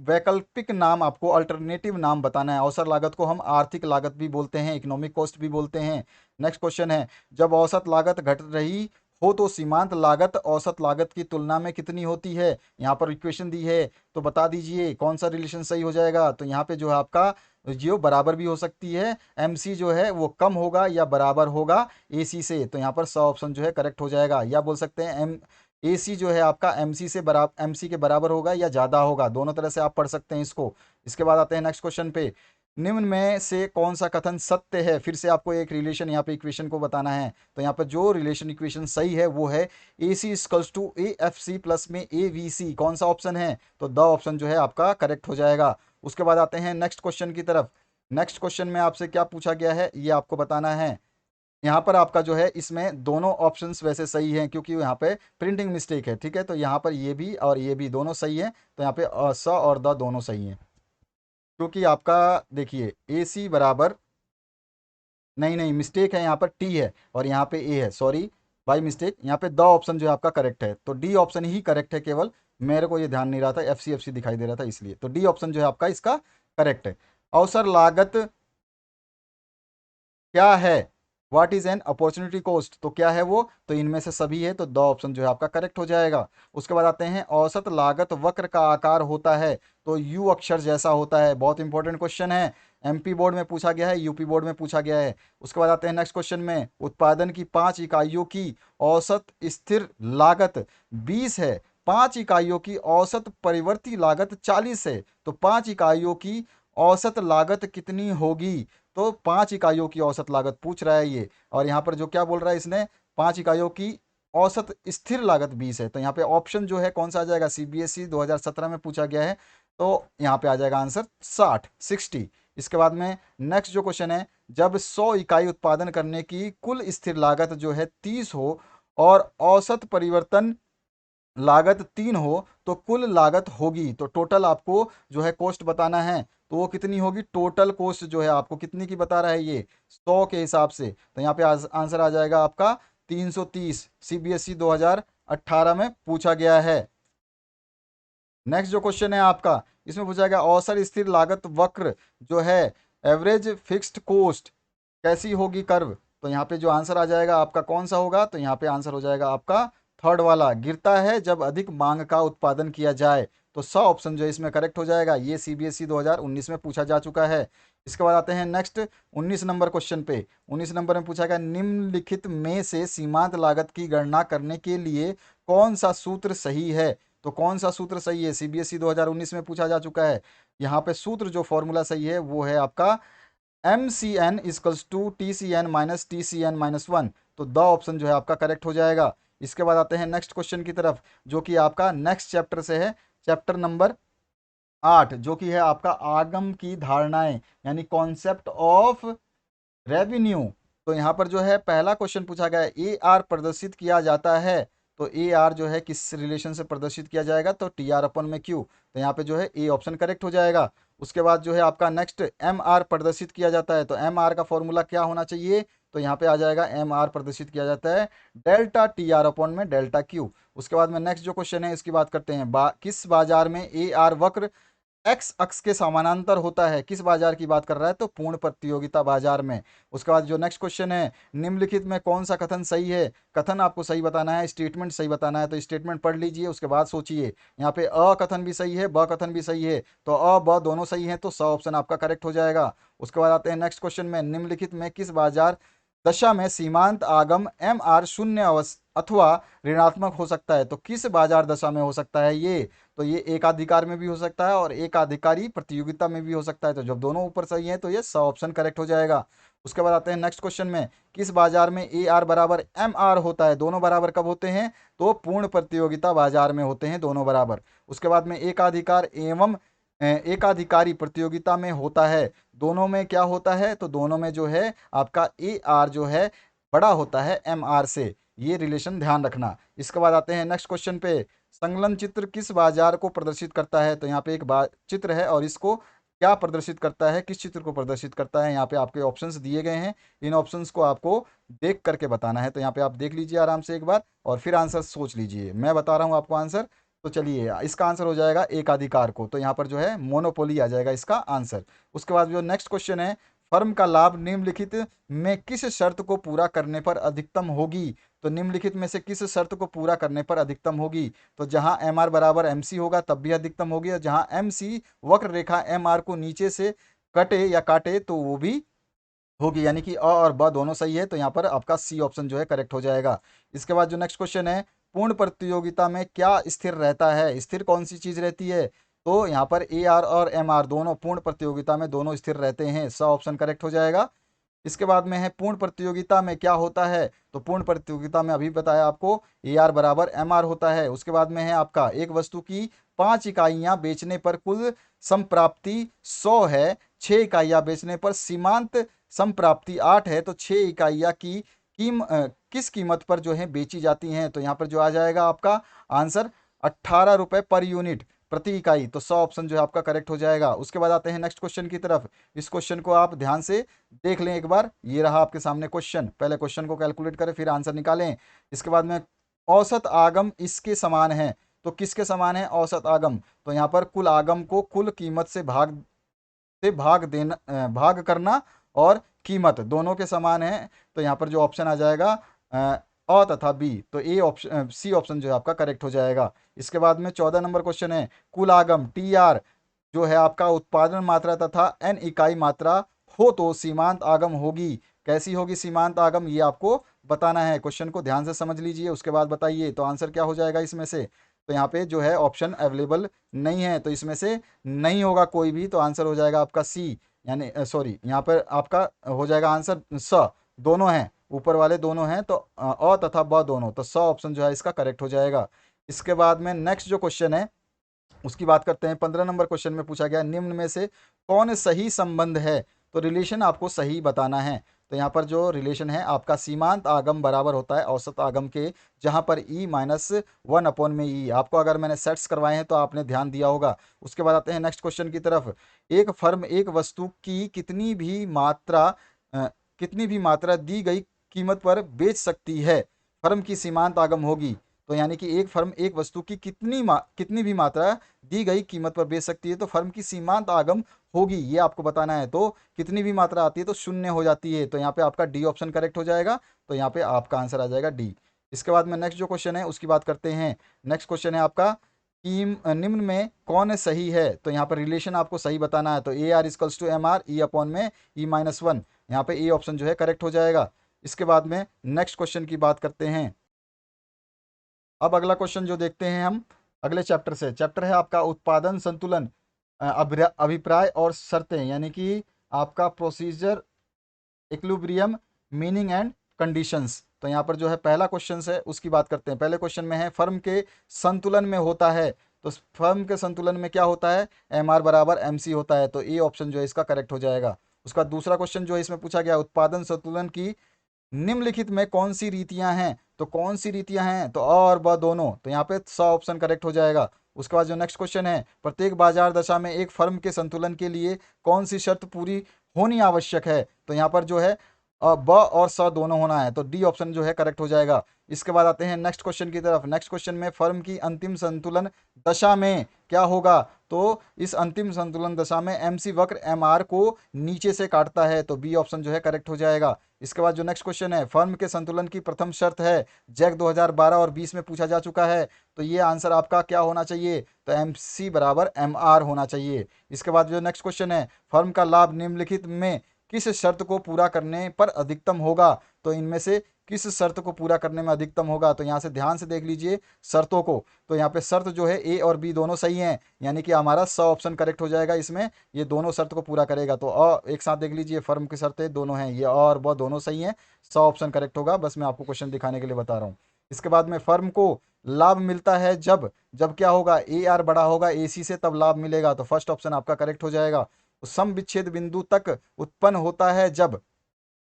वैकल्पिक नाम, आपको अल्टरनेटिव नाम बताना है। अवसर लागत को हम आर्थिक लागत भी बोलते हैं, इकोनॉमिक कॉस्ट भी बोलते हैं। नेक्स्ट क्वेश्चन है जब औसत लागत घट रही हो तो सीमांत लागत औसत लागत की तुलना में कितनी होती है। यहाँ पर इक्वेशन दी है, तो बता दीजिए कौन सा रिलेशन सही हो जाएगा। तो यहाँ पे जो है आपका जो बराबर भी हो सकती है, एम सी जो है वो कम होगा या बराबर होगा ए सी से। तो यहाँ पर स ऑप्शन जो है करेक्ट हो जाएगा, या बोल सकते हैं एम ए सी जो है आपका एम सी से बराबर, एम सी के बराबर होगा या ज़्यादा होगा, दोनों तरह से आप पढ़ सकते हैं इसको। इसके बाद आते हैं नेक्स्ट क्वेश्चन पे, निम्न में से कौन सा कथन सत्य है। फिर से आपको एक रिलेशन यहाँ पे इक्वेशन को बताना है। तो यहाँ पर जो रिलेशन इक्वेशन सही है वो है A C equals to A F C plus में ए वी सी। कौन सा ऑप्शन है, तो द ऑप्शन जो है आपका करेक्ट हो जाएगा। उसके बाद आते हैं नेक्स्ट क्वेश्चन की तरफ। नेक्स्ट क्वेश्चन में आपसे क्या पूछा गया है ये आपको बताना है। यहाँ पर आपका जो है इसमें दोनों ऑप्शंस वैसे सही हैं क्योंकि यहाँ पे प्रिंटिंग मिस्टेक है, ठीक है। तो यहाँ पर ये भी और ये भी दोनों सही है, तो यहाँ पे स और द दोनों सही हैं। क्योंकि आपका देखिए ए सी बराबर, नहीं नहीं मिस्टेक है, यहाँ पर टी है और यहाँ पे ए है, सॉरी बाई मिस्टेक। यहाँ पे द ऑप्शन जो है आपका करेक्ट है, तो डी ऑप्शन ही करेक्ट है, केवल मेरे को ये ध्यान नहीं रहा था, एफ सी दिखाई दे रहा था इसलिए। तो डी ऑप्शन जो है आपका इसका करेक्ट है। अवसर लागत क्या है, what is an opportunity cost, तो क्या है वो, तो इनमें से सभी है, तो द ऑप्शन जो है आपका करेक्ट हो जाएगा। उसके बाद आते हैं औसत लागत वक्र का आकार होता है, तो यू अक्षर जैसा होता है। बहुत इंपॉर्टेंट क्वेश्चन है, एमपी बोर्ड में पूछा गया है, यूपी बोर्ड में पूछा गया है। उसके बाद आते हैं नेक्स्ट क्वेश्चन में, उत्पादन की 5 इकाइयों की औसत स्थिर लागत 20 है, 5 इकाइयों की औसत परिवर्ती लागत 40 है, तो 5 इकाइयों की औसत लागत कितनी होगी। तो 5 इकाइयों की औसत लागत पूछ रहा है ये, और यहाँ पर जो क्या बोल रहा है इसने, 5 इकाइयों की औसत स्थिर लागत 20 है। तो यहाँ पे ऑप्शन जो है कौन सा आ जाएगा, सीबीएसई 2017 में पूछा गया है, तो यहाँ पे आ जाएगा आंसर 60। इसके बाद में नेक्स्ट जो क्वेश्चन है, जब 100 इकाई उत्पादन करने की कुल स्थिर लागत जो है 30 हो और औसत परिवर्तन लागत 3 हो तो कुल लागत होगी, तो टोटल आपको जो है कॉस्ट बताना है, तो वो कितनी होगी, टोटल कॉस्ट जो है आपको कितनी की बता रहा है ये, 100 के हिसाब से। तो यहाँ पे आंसर आ जाएगा आपका 330, सीबीएसई 2018 में पूछा गया है। नेक्स्ट जो क्वेश्चन है आपका, इसमें पूछा गया औसत स्थिर लागत वक्र जो है एवरेज फिक्स्ड कॉस्ट कैसी होगी कर्व। तो यहाँ पे जो आंसर आ जाएगा आपका कौन सा होगा, तो यहाँ पे आंसर हो जाएगा आपका थर्ड वाला, गिरता है जब अधिक मांग का उत्पादन किया जाए। तो स ऑप्शन जो है इसमें करेक्ट हो जाएगा, ये सीबीएसई 2019 में पूछा जा चुका है। इसके बाद आते हैं नेक्स्ट 19 नंबर क्वेश्चन पे। 19 नंबर में पूछा गया निम्नलिखित में से सीमांत लागत की गणना करने के लिए कौन सा सूत्र सही है। तो कौन सा सूत्र सही है, सीबीएसई 2019 में पूछा जा चुका है। यहाँ पे सूत्र जो फॉर्मूला सही है वो है आपका M C N equals to T C N minus T C N minus one. तो द ऑप्शन जो है आपका करेक्ट हो जाएगा। इसके बाद आते हैं नेक्स्ट क्वेश्चन की तरफ, जो कि आपका नेक्स्ट चैप्टर से है, चैप्टर नंबर 8, जो कि है आपका आगम की धारणाएं, यानी कॉन्सेप्ट ऑफ रेवेन्यू। तो यहाँ पर जो है पहला क्वेश्चन पूछा गया है, ए आर प्रदर्शित किया जाता है, तो ए आर जो है किस रिलेशन से प्रदर्शित किया जाएगा, तो टी आर अपन में क्यू। तो यहाँ पे जो है ए ऑप्शन करेक्ट हो जाएगा। उसके बाद जो है आपका नेक्स्ट एम आर प्रदर्शित किया जाता है, तो एम आर का फॉर्मूला क्या होना चाहिए, तो यहाँ पे आ जाएगा एम आर प्रदर्शित किया जाता है डेल्टा टी आर अपन में डेल्टा क्यू। उसके बाद में नेक्स्ट जो क्वेश्चन है इसकी बात करते हैं, किस बाजार में ए आर वक्र एक्स अक्ष के समानांतर होता है, किस बाजार की बात कर रहा है, तो पूर्ण प्रतियोगिता बाजार में। उसके बाद जो नेक्स्ट क्वेश्चन है, निम्नलिखित में कौन सा कथन सही है, कथन आपको सही बताना है, स्टेटमेंट सही बताना है, तो स्टेटमेंट पढ़ लीजिए उसके बाद सोचिए। यहाँ पे अ कथन भी सही है, ब कथन भी सही है, तो अ ब दोनों सही है, तो स ऑप्शन आपका करेक्ट हो जाएगा। उसके बाद आते हैं नेक्स्ट क्वेश्चन में, निम्नलिखित में किस बाजार दशा में सीमांत आगम एम आर शून्य अथवा ऋणात्मक हो सकता है। तो किस बाजार दशा में हो सकता है ये? तो ये एकाधिकार में भी हो सकता है और एकाधिकारी प्रतियोगिता में भी हो सकता है। तो जब दोनों ऊपर सही है तो ये स ऑप्शन करेक्ट हो जाएगा। उसके बाद आते हैं नेक्स्ट क्वेश्चन में, किस बाजार में ए आर बराबर एम आर होता है? दोनों बराबर कब होते हैं? तो पूर्ण प्रतियोगिता बाजार में होते हैं दोनों बराबर। उसके बाद में एकाधिकार एवं एकाधिकारी प्रतियोगिता में होता है। दोनों में क्या होता है? तो दोनों में जो है आपका ए आर जो है बड़ा होता है एम आर से। ये रिलेशन ध्यान रखना। इसके बाद आते हैं नेक्स्ट क्वेश्चन पे, संलग्न चित्र किस बाजार को प्रदर्शित करता है? तो यहाँ पे एक चित्र है और इसको क्या प्रदर्शित करता है, किस चित्र को प्रदर्शित करता है? यहाँ पे आपके ऑप्शंस दिए गए हैं, इन ऑप्शंस को आपको देख करके बताना है। तो यहाँ पे आप देख लीजिए आराम से एक बार और फिर आंसर सोच लीजिए। मैं बता रहा हूँ आपको आंसर। तो चलिए, इसका आंसर हो जाएगा एकाधिकार को। तो यहाँ पर जो है मोनोपोली आ जाएगा इसका आंसर। उसके बाद जो नेक्स्ट क्वेश्चन है, फर्म का लाभ निम्नलिखित में किस शर्त को पूरा करने पर अधिकतम होगी? तो निम्नलिखित में से किस शर्त को पूरा करने पर अधिकतम होगी? तो जहां एम आर बराबर एम सी होगा तब भी अधिकतम होगी, और जहां एम सी वक्र रेखा एम आर को नीचे से कटे या काटे तो वो भी होगी। यानी कि अ और ब दोनों सही है। तो यहाँ पर आपका सी ऑप्शन जो है करेक्ट हो जाएगा। इसके बाद जो नेक्स्ट क्वेश्चन है, पूर्ण प्रतियोगिता में क्या स्थिर रहता है? स्थिर कौन सी चीज रहती है? तो यहाँ पर ए आर और एम आर दोनों पूर्ण प्रतियोगिता में दोनों स्थिर रहते हैं। स ऑप्शन करेक्ट हो जाएगा। इसके बाद में है पूर्ण प्रतियोगिता में क्या होता है? तो पूर्ण प्रतियोगिता में अभी बताया आपको, ए आर बराबर एम आर होता है। उसके बाद में है आपका एक वस्तु की 5 इकाइयां बेचने पर कुल संप्राप्ति 100 है, 6 इकाइयां बेचने पर सीमांत संप्राप्ति 8 है, तो 6 इकाइयां की किस कीमत पर जो है बेची जाती हैं? तो यहाँ पर जो आ जाएगा आपका आंसर 18 रुपये पर यूनिट प्रति इकाई। तो 100 ऑप्शन जो है आपका करेक्ट हो जाएगा। उसके बाद आते हैं नेक्स्ट क्वेश्चन की तरफ। इस क्वेश्चन को आप ध्यान से देख लें एक बार। ये रहा आपके सामने क्वेश्चन। पहले क्वेश्चन को कैलकुलेट करें फिर आंसर निकालें। इसके बाद में औसत आगम इसके समान है। तो किसके समान है औसत आगम? तो यहाँ पर कुल आगम को कुल कीमत से भाग करना, और कीमत दोनों के समान है। तो यहाँ पर जो ऑप्शन आ जाएगा अ तथा बी, तो ए ऑप्शन सी ऑप्शन जो है आपका करेक्ट हो जाएगा। इसके बाद में 14 नंबर क्वेश्चन है, कुल आगम टी आर जो है आपका उत्पादन मात्रा तथा एन इकाई मात्रा हो तो सीमांत आगम होगी। कैसी होगी सीमांत आगम, ये आपको बताना है। क्वेश्चन को ध्यान से समझ लीजिए, उसके बाद बताइए। तो आंसर क्या हो जाएगा इसमें से? तो यहाँ पे जो है ऑप्शन अवेलेबल नहीं है, तो इसमें से नहीं होगा कोई भी। तो आंसर हो जाएगा आपका सी, यानी सॉरी, यहाँ पर आपका हो जाएगा आंसर स। दोनों हैं, ऊपर वाले दोनों हैं, तो अ तथा ब दोनों, तो स ऑप्शन जो है इसका करेक्ट हो जाएगा। इसके बाद में नेक्स्ट जो क्वेश्चन है उसकी बात करते हैं। 15 नंबर क्वेश्चन में पूछा गया, निम्न में से कौन सही संबंध है? तो रिलेशन आपको सही बताना है। तो यहाँ पर जो रिलेशन है आपका, सीमांत आगम बराबर होता है औसत आगम के, जहाँ पर ई -1 अपॉन में ई। आपको अगर मैंने सेट्स करवाए हैं तो आपने ध्यान दिया होगा। उसके बाद आते हैं नेक्स्ट क्वेश्चन की तरफ। एक फर्म एक वस्तु की कितनी भी मात्रा दी गई कीमत पर बेच सकती है, फर्म की सीमांत आगम होगी। तो यानी कि एक फर्म एक वस्तु की कितनी भी मात्रा दी गई कीमत पर बेच सकती है, तो फर्म की सीमांत आगम होगी, ये आपको बताना है। तो कितनी भी मात्रा आती है तो शून्य हो जाती है। तो यहाँ पे आपका डी ऑप्शन करेक्ट हो जाएगा। तो यहाँ पे आपका आंसर आ जाएगा डी। इसके बाद में नेक्स्ट जो क्वेश्चन है उसकी बात करते हैं। नेक्स्ट क्वेश्चन है आपका, निम्न में कौन सही है? तो यहाँ पर रिलेशन आपको सही बताना है। तो A R equals to M R E upon में E-1, यहाँ पे ए ऑप्शन जो है करेक्ट हो जाएगा। इसके बाद में नेक्स्ट क्वेश्चन की बात करते हैं। अब अगला क्वेश्चन जो देखते हैं हम अगले चैप्टर से, चैप्टर है आपका उत्पादन संतुलन, अभिप्राय और शर्तें, यानी कि आपका procedure, equilibrium, meaning and conditions. तो यहाँ पर जो है पहला क्वेश्चन है उसकी बात करते हैं। पहले क्वेश्चन में है, फर्म के संतुलन में होता है। तो फर्म के संतुलन में क्या होता है? एम आर बराबर एम सी होता है। तो ए ऑप्शन जो है इसका करेक्ट हो जाएगा। उसका दूसरा क्वेश्चन जो है इसमें पूछा गया, उत्पादन संतुलन की निम्नलिखित में कौन सी रीतियां हैं? तो कौन सी रीतियां हैं? तो अ और ब दोनों, तो यहाँ पे स ऑप्शन करेक्ट हो जाएगा। उसके बाद जो नेक्स्ट क्वेश्चन है, प्रत्येक बाजार दशा में एक फर्म के संतुलन के लिए कौन सी शर्त पूरी होनी आवश्यक है? तो यहाँ पर जो है ब और स दोनों होना है। तो डी ऑप्शन जो है करेक्ट हो जाएगा। इसके बाद आते हैं नेक्स्ट क्वेश्चन की तरफ। नेक्स्ट क्वेश्चन में फर्म की अंतिम संतुलन दशा में क्या होगा? तो इस अंतिम संतुलन दशा में एमसी वक्र एम आर को नीचे से काटता है। तो बी ऑप्शन जो है करेक्ट हो जाएगा। इसके बाद जो नेक्स्ट क्वेश्चन है, फर्म के संतुलन की प्रथम शर्त है, जैक 2012 और 20 में पूछा जा चुका है। तो ये आंसर आपका क्या होना चाहिए? तो एम सी बराबर एम आर होना चाहिए। इसके बाद जो नेक्स्ट क्वेश्चन है, फर्म का लाभ निम्नलिखित में किस शर्त को पूरा करने पर अधिकतम होगा? तो इनमें से किस शर्त को पूरा करने में अधिकतम होगा। तो यहाँ से ध्यान से देख लीजिए शर्तों को। तो यहाँ पे शर्त जो है ए और बी दोनों सही हैं, यानी कि हमारा स ऑप्शन करेक्ट हो जाएगा इसमें, ये दोनों शर्त को पूरा करेगा। तो एक साथ देख लीजिए, फर्म की शर्तें दोनों हैं, ये और ब दोनों सही हैं, स ऑप्शन करेक्ट होगा। बस मैं आपको क्वेश्चन दिखाने के लिए बता रहा हूँ। इसके बाद में फर्म को लाभ मिलता है जब, जब क्या होगा, ए आर बड़ा होगा ए सी से, तब लाभ मिलेगा। तो फर्स्ट ऑप्शन आपका करेक्ट हो जाएगा। तो सम विच्छेद बिंदु तक उत्पन्न होता है जब,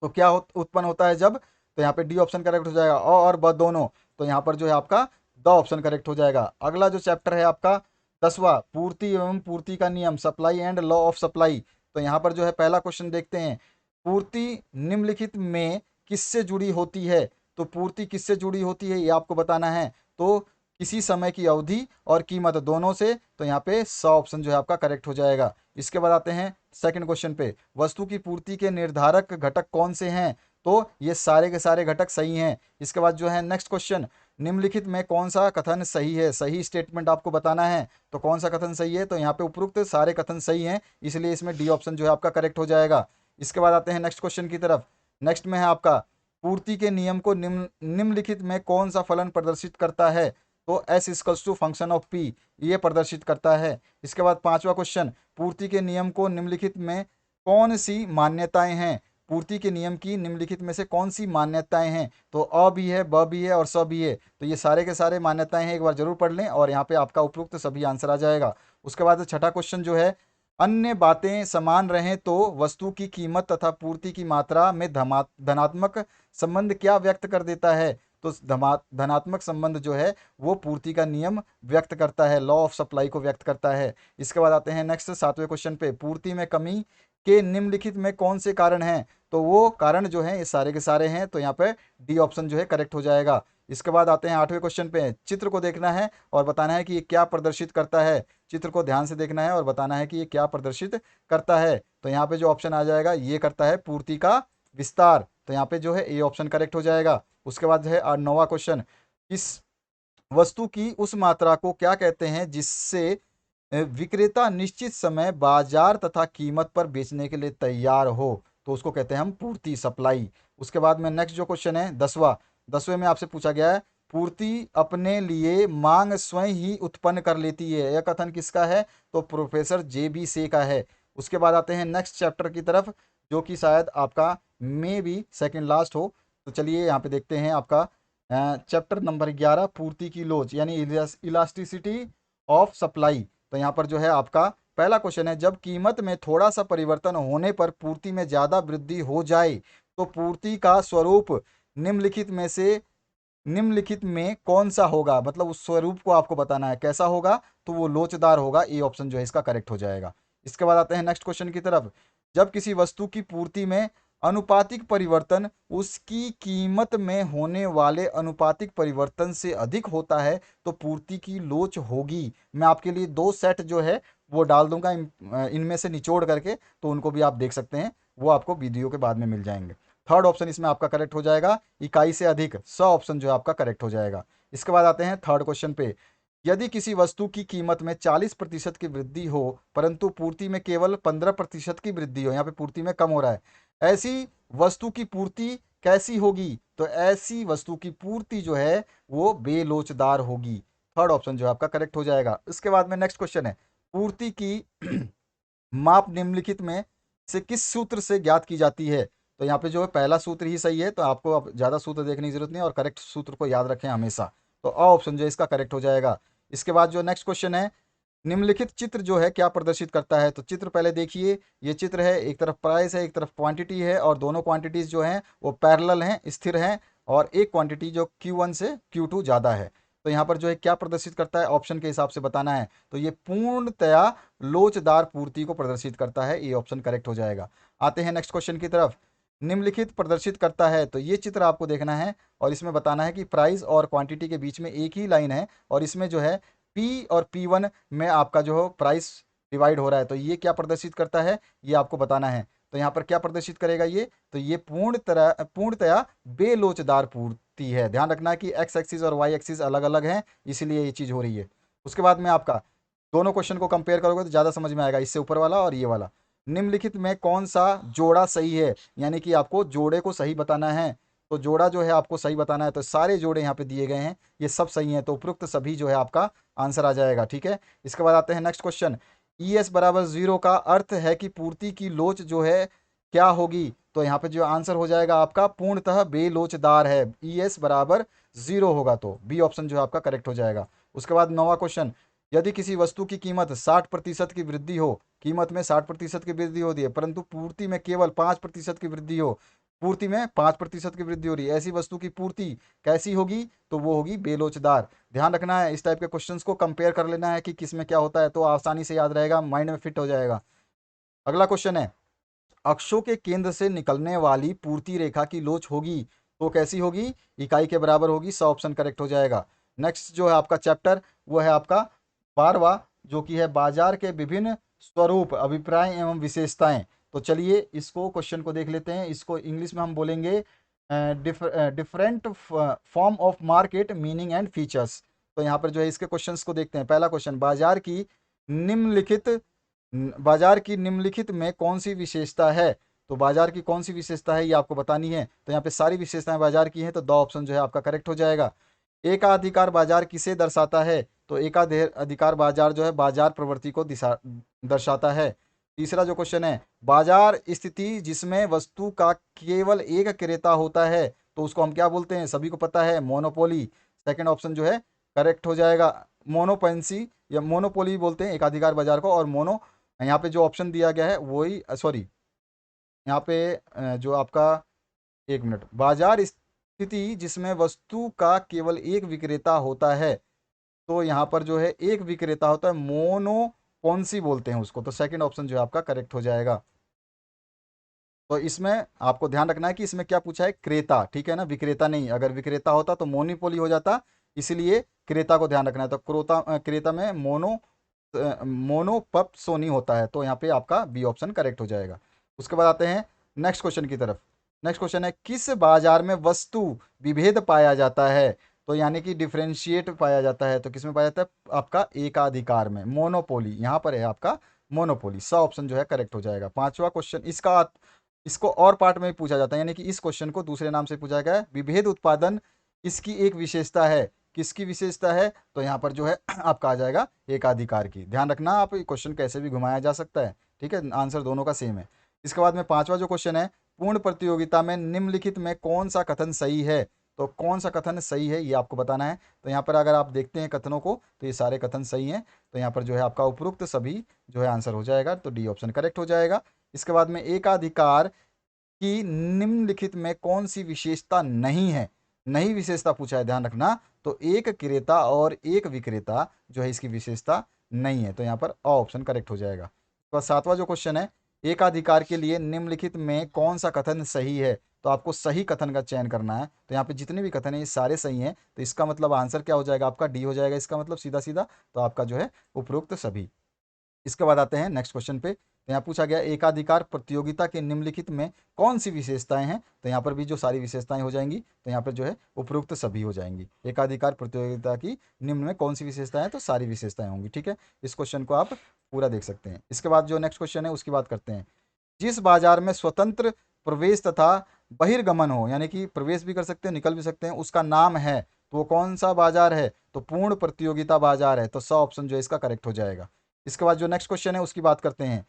तो क्या उत्पन्न होता है जब, तो यहाँ पे डी ऑप्शन करेक्ट हो जाएगा। और ब दोनों, तो यहाँ पर जो है आपका द ऑप्शन करेक्ट हो जाएगा। अगला जो चैप्टर है आपका 10वां, पूर्ति एवं पूर्ति का नियम, supply and law of supply. तो यहाँ पर जो है पहला क्वेश्चन देखते हैं, पूर्ति निम्नलिखित में किससे जुड़ी होती है। तो पूर्ति किससे जुड़ी होती है ये आपको बताना है। तो किसी समय की अवधि और कीमत दोनों से। तो यहाँ पे 100 ऑप्शन जो है आपका करेक्ट हो जाएगा। इसके बाद आते हैं सेकंड क्वेश्चन पे, वस्तु की पूर्ति के निर्धारक घटक कौन से हैं। तो ये सारे के सारे घटक सही हैं। इसके बाद जो है नेक्स्ट क्वेश्चन, निम्नलिखित में कौन सा कथन सही है, सही स्टेटमेंट आपको बताना है। तो कौन सा कथन सही है, तो यहाँ पे उपरोक्त सारे कथन सही हैं, इसलिए इसमें डी ऑप्शन जो है आपका करेक्ट हो जाएगा। इसके बाद आते हैं नेक्स्ट क्वेश्चन की तरफ। नेक्स्ट में है आपका, पूर्ति के नियम को निम्नलिखित में कौन सा फलन प्रदर्शित करता है। तो S equals to function of P, ये प्रदर्शित करता है। इसके बाद पांचवा क्वेश्चन, पूर्ति के नियम को निम्नलिखित में कौन सी मान्यताएं हैं। पूर्ति के नियम की निम्नलिखित में से कौन सी मान्यताएं हैं। तो अ भी है, ब भी है और स भी है। तो ये सारे के सारे मान्यताएं हैं, एक बार जरूर पढ़ लें और यहाँ पे आपका उपयुक्त सभी आंसर आ जाएगा। उसके बाद छठा क्वेश्चन जो है, अन्य बातें समान रहें तो वस्तु की कीमत तथा पूर्ति की मात्रा में धनात्मक संबंध क्या व्यक्त कर देता है। तो धनात्मक संबंध जो है वो पूर्ति का नियम व्यक्त करता है, लॉ ऑफ सप्लाई को व्यक्त करता है। इसके बाद आते हैं नेक्स्ट सातवें क्वेश्चन पे, पूर्ति में कमी के निम्नलिखित में कौन से कारण हैं। तो वो कारण जो है ये सारे के सारे हैं, तो यहाँ पे डी ऑप्शन जो है करेक्ट हो जाएगा। इसके बाद आते हैं आठवें क्वेश्चन पे, चित्र को देखना है और बताना है कि ये क्या प्रदर्शित करता है। चित्र को ध्यान से देखना है और बताना है कि ये क्या प्रदर्शित करता है। तो यहाँ पे जो ऑप्शन आ जाएगा, ये करता है पूर्ति का विस्तार। तो यहाँ पे जो है ए ऑप्शन करेक्ट हो जाएगा। उसके बाद है 9वां क्वेश्चन, इस वस्तु की उस मात्रा को क्या कहते हैं जिससे विक्रेता निश्चित समय बाजार तथा कीमत पर बेचने के लिए तैयार हो। तो उसको कहते हैं हम पूर्ति, सप्लाई। उसके बाद में नेक्स्ट जो क्वेश्चन है 10वें में आपसे पूछा गया है, पूर्ति अपने लिए मांग स्वयं ही उत्पन्न कर लेती है, यह कथन किसका है। तो प्रोफेसर JB से का है। उसके बाद आते हैं नेक्स्ट चैप्टर की तरफ, जो कि शायद आपका मे बी सेकेंड लास्ट हो। तो चलिए यहाँ पे देखते हैं आपका चैप्टर नंबर 11, पूर्ति की लोच यानी इलास्टिसिटी ऑफ सप्लाई। तो यहाँ पर जो है आपका पहला क्वेश्चन है, जब कीमत में थोड़ा सा परिवर्तन होने पर पूर्ति में ज़्यादा वृद्धि हो जाए तो पूर्ति का स्वरूप निम्नलिखित में कौन सा होगा। मतलब उस स्वरूप को आपको बताना है कैसा होगा, तो वो लोचदार होगा। ए ऑप्शन जो है इसका करेक्ट हो जाएगा। इसके बाद आते हैं नेक्स्ट क्वेश्चन की तरफ, जब किसी वस्तु की पूर्ति में अनुपातिक परिवर्तन उसकी कीमत में होने वाले अनुपातिक परिवर्तन से अधिक होता है तो पूर्ति की लोच होगी। मैं आपके लिए 2 सेट जो है वो डाल दूंगा इनमें से निचोड़ करके, तो उनको भी आप देख सकते हैं, वो आपको वीडियो के बाद में मिल जाएंगे। थर्ड ऑप्शन इसमें आपका करेक्ट हो जाएगा, इकाई से अधिक, 100 ऑप्शन जो है आपका करेक्ट हो जाएगा। इसके बाद आते हैं थर्ड क्वेश्चन पे, यदि किसी वस्तु की कीमत में 40% की वृद्धि हो परंतु पूर्ति में केवल 15% की वृद्धि हो, यहाँ पे पूर्ति में कम हो रहा है, ऐसी वस्तु की पूर्ति कैसी होगी। तो ऐसी वस्तु की पूर्ति जो है वो बेलोचदार होगी। थर्ड ऑप्शन जो है आपका करेक्ट हो जाएगा। इसके बाद में नेक्स्ट क्वेश्चन है, पूर्ति की माप निम्नलिखित में से किस सूत्र से ज्ञात की जाती है। तो यहाँ पे जो है पहला सूत्र ही सही है, तो आपको अब ज़्यादा सूत्र देखने की जरूरत नहीं है और करेक्ट सूत्र को याद रखें हमेशा। तो अ ऑप्शन जो है इसका करेक्ट हो जाएगा। इसके बाद जो नेक्स्ट क्वेश्चन है, निम्नलिखित चित्र जो है क्या प्रदर्शित करता है। तो चित्र पहले देखिए, ये चित्र है, एक तरफ प्राइस है एक तरफ क्वांटिटी है और दोनों क्वांटिटीज जो हैं वो पैरेलल हैं, स्थिर हैं, और एक क्वांटिटी जो Q1 से Q2 ज़्यादा है। तो यहाँ पर जो है क्या प्रदर्शित करता है, ऑप्शन के हिसाब से बताना है। तो ये पूर्णतया लोचदार पूर्ति को प्रदर्शित करता है, ये ऑप्शन करेक्ट हो जाएगा। आते हैं नेक्स्ट क्वेश्चन की तरफ, निम्नलिखित प्रदर्शित करता है। तो ये चित्र आपको देखना है और इसमें बताना है कि प्राइस और क्वांटिटी के बीच में एक ही लाइन है और इसमें जो है P और P1 में आपका जो प्राइस डिवाइड हो रहा है। तो ये क्या प्रदर्शित करता है, ये आपको बताना है। तो यहाँ पर क्या प्रदर्शित करेगा ये, तो ये पूर्णतया बेलोचदार पूर्ति है। ध्यान रखना है कि एक्स एक्सिस और वाई एक्सिस अलग अलग हैं, इसीलिए ये चीज़ हो रही है। उसके बाद में आपका दोनों क्वेश्चन को कंपेयर करोगे तो ज़्यादा समझ में आएगा, इससे ऊपर वाला और ये वाला। निम्नलिखित में कौन सा जोड़ा सही है, यानी कि आपको जोड़े को सही बताना है। तो जोड़ा जो है आपको सही बताना है, तो सारे जोड़े यहाँ पे दिए गए हैं, ये सब सही हैं, तो उपरोक्त सभी जो है आपका आंसर आ जाएगा। ठीक है, इसके बाद आते हैं नेक्स्ट क्वेश्चन। ई एस बराबर जीरो का अर्थ है कि पूर्ति की लोच जो है क्या होगी? तो यहाँ पे जो आंसर हो जाएगा आपका पूर्णतः बेलोचदार है। ई एस बराबर जीरो होगा तो बी ऑप्शन जो है आपका करेक्ट हो जाएगा। उसके बाद नौवां क्वेश्चन, यदि किसी वस्तु की कीमत 60% की वृद्धि हो, कीमत में 60% की वृद्धि होती है परंतु पूर्ति में केवल 5% की वृद्धि हो, पूर्ति में 5% की वृद्धि हो रही है, ऐसी वस्तु की पूर्ति कैसी होगी? तो वो होगी बेलोचदार। ध्यान रखना है, इस टाइप के क्वेश्चंस को कंपेयर कर लेना है कि किस में क्या होता है, तो आसानी से याद रहेगा, माइंड में फिट हो जाएगा। अगला क्वेश्चन है, अक्षों के केंद्र से निकलने वाली पूर्ति रेखा की लोच होगी तो कैसी होगी? इकाई के बराबर होगी। स ऑप्शन करेक्ट हो जाएगा। नेक्स्ट जो है आपका चैप्टर वो है आपका 12वां, जो कि है बाजार के विभिन्न स्वरूप, अभिप्राय एवं विशेषताएं। तो चलिए इसको क्वेश्चन को देख लेते हैं। इसको इंग्लिश में हम बोलेंगे different form of market meaning and features. तो यहाँ पर जो है इसके क्वेश्चंस को देखते हैं। पहला क्वेश्चन, निम्नलिखित बाजार की निम्नलिखित में कौन सी विशेषता है? तो बाजार की कौन सी विशेषता है ये आपको बतानी है। तो यहाँ पे सारी विशेषताएं बाजार की हैं, तो द ऑप्शन जो है आपका करेक्ट हो जाएगा। एकाधिकार बाजार किसे दर्शाता है? तो एकाधिकार बाजार जो है बाजार प्रवृत्ति को दिशा दर्शाता है। तीसरा जो क्वेश्चन है, बाजार स्थिति जिसमें वस्तु का केवल एक क्रेता होता है तो उसको हम क्या बोलते हैं? सभी को पता है, मोनोपोली। सेकंड ऑप्शन जो है करेक्ट हो जाएगा। मोनोपेंसी या मोनोपोली बोलते हैं एकाधिकार बाजार को, और मोनो यहाँ पे जो ऑप्शन दिया गया है वही, सॉरी यहाँ पे जो आपका, एक मिनट, बाजार स्थिति जिसमें वस्तु का केवल एक विक्रेता होता है, तो यहाँ पर जो है एक विक्रेता होता है, मोनोपोंसी बोलते हैं उसको। तो सेकंड ऑप्शन जो है आपका करेक्ट हो जाएगा। तो इसमें आपको ध्यान रखना है कि इसमें क्या पूछा है? क्रेता, ठीक है ना, विक्रेता नहीं। अगर विक्रेता होता तो मोनोपोली हो जाता, इसलिए क्रेता को ध्यान रखना है। तो क्रेता में मोनोपप सोनी होता है, तो यहाँ पे आपका बी ऑप्शन करेक्ट हो जाएगा। उसके बाद आते हैं नेक्स्ट क्वेश्चन की तरफ। नेक्स्ट क्वेश्चन है, किस बाजार में वस्तु विभेद पाया जाता है? तो यानी कि डिफरेंशिएट पाया जाता है, तो किस में पाया जाता है? आपका एकाधिकार में, मोनोपोली। यहाँ पर है आपका मोनोपोली। स ऑप्शन जो है करेक्ट हो जाएगा। पांचवा क्वेश्चन, इसको और पार्ट में पूछा जाता है, यानी कि इस क्वेश्चन को दूसरे नाम से पूछा गया है। विभेद उत्पादन इसकी एक विशेषता है, किसकी विशेषता है? तो यहाँ पर जो है आपका आ जाएगा एकाधिकार की। ध्यान रखना, आप क्वेश्चन कैसे भी घुमाया जा सकता है, ठीक है, आंसर दोनों का सेम है। इसके बाद में पांचवा जो क्वेश्चन है, पूर्ण प्रतियोगिता में निम्नलिखित में कौन सा कथन सही है? तो कौन सा कथन सही है ये आपको बताना है। तो यहाँ पर अगर आप देखते हैं कथनों को, तो ये सारे कथन सही हैं, तो यहाँ पर जो है आपका उपरोक्त सभी जो है आंसर हो जाएगा, तो डी ऑप्शन करेक्ट हो जाएगा। इसके बाद में एकाधिकार कि निम्नलिखित में कौन सी विशेषता नहीं है? नई विशेषता पूछा है, ध्यान रखना। तो एक क्रेता और एक विक्रेता जो है इसकी विशेषता नहीं है, तो यहाँ पर अ ऑप्शन करेक्ट हो जाएगा। तो सातवां जो क्वेश्चन है, एकाधिकार के लिए निम्नलिखित में कौन सा कथन सही है? तो आपको सही कथन का चयन करना है। तो यहाँ पे जितने भी कथन है ये सारे सही हैं, तो इसका मतलब आंसर क्या हो जाएगा? आपका डी हो जाएगा, इसका मतलब सीधा सीधा। तो आपका जो है उपरोक्त सभी। इसके बाद आते हैं नेक्स्ट क्वेश्चन पे। तो यहाँ पूछा गया, एकाधिकार प्रतियोगिता के निम्नलिखित में कौन सी विशेषताएं हैं? तो यहाँ पर भी जो सारी विशेषताएं हो जाएंगी, तो यहाँ पर जो है उपरोक्त सभी हो जाएंगी। एकाधिकार प्रतियोगिता की निम्न में कौन सी विशेषताएं हैं? तो सारी विशेषताएं होंगी, ठीक है। इस क्वेश्चन को आप पूरा देख सकते हैं। इसके बाद जो नेक्स्ट क्वेश्चन है उसकी बात करते हैं। जिस बाजार में स्वतंत्र प्रवेश तथा बहिर्गमन हो, यानी कि प्रवेश भी कर सकते हैं निकल भी सकते हैं, उसका नाम है, तो वो कौन सा बाजार है? तो पूर्ण प्रतियोगिता बाजार है। तो स ऑप्शन जो है इसका करेक्ट हो जाएगा। इसके बाद जो नेक्स्ट क्वेश्चन है उसकी बात करते हैं।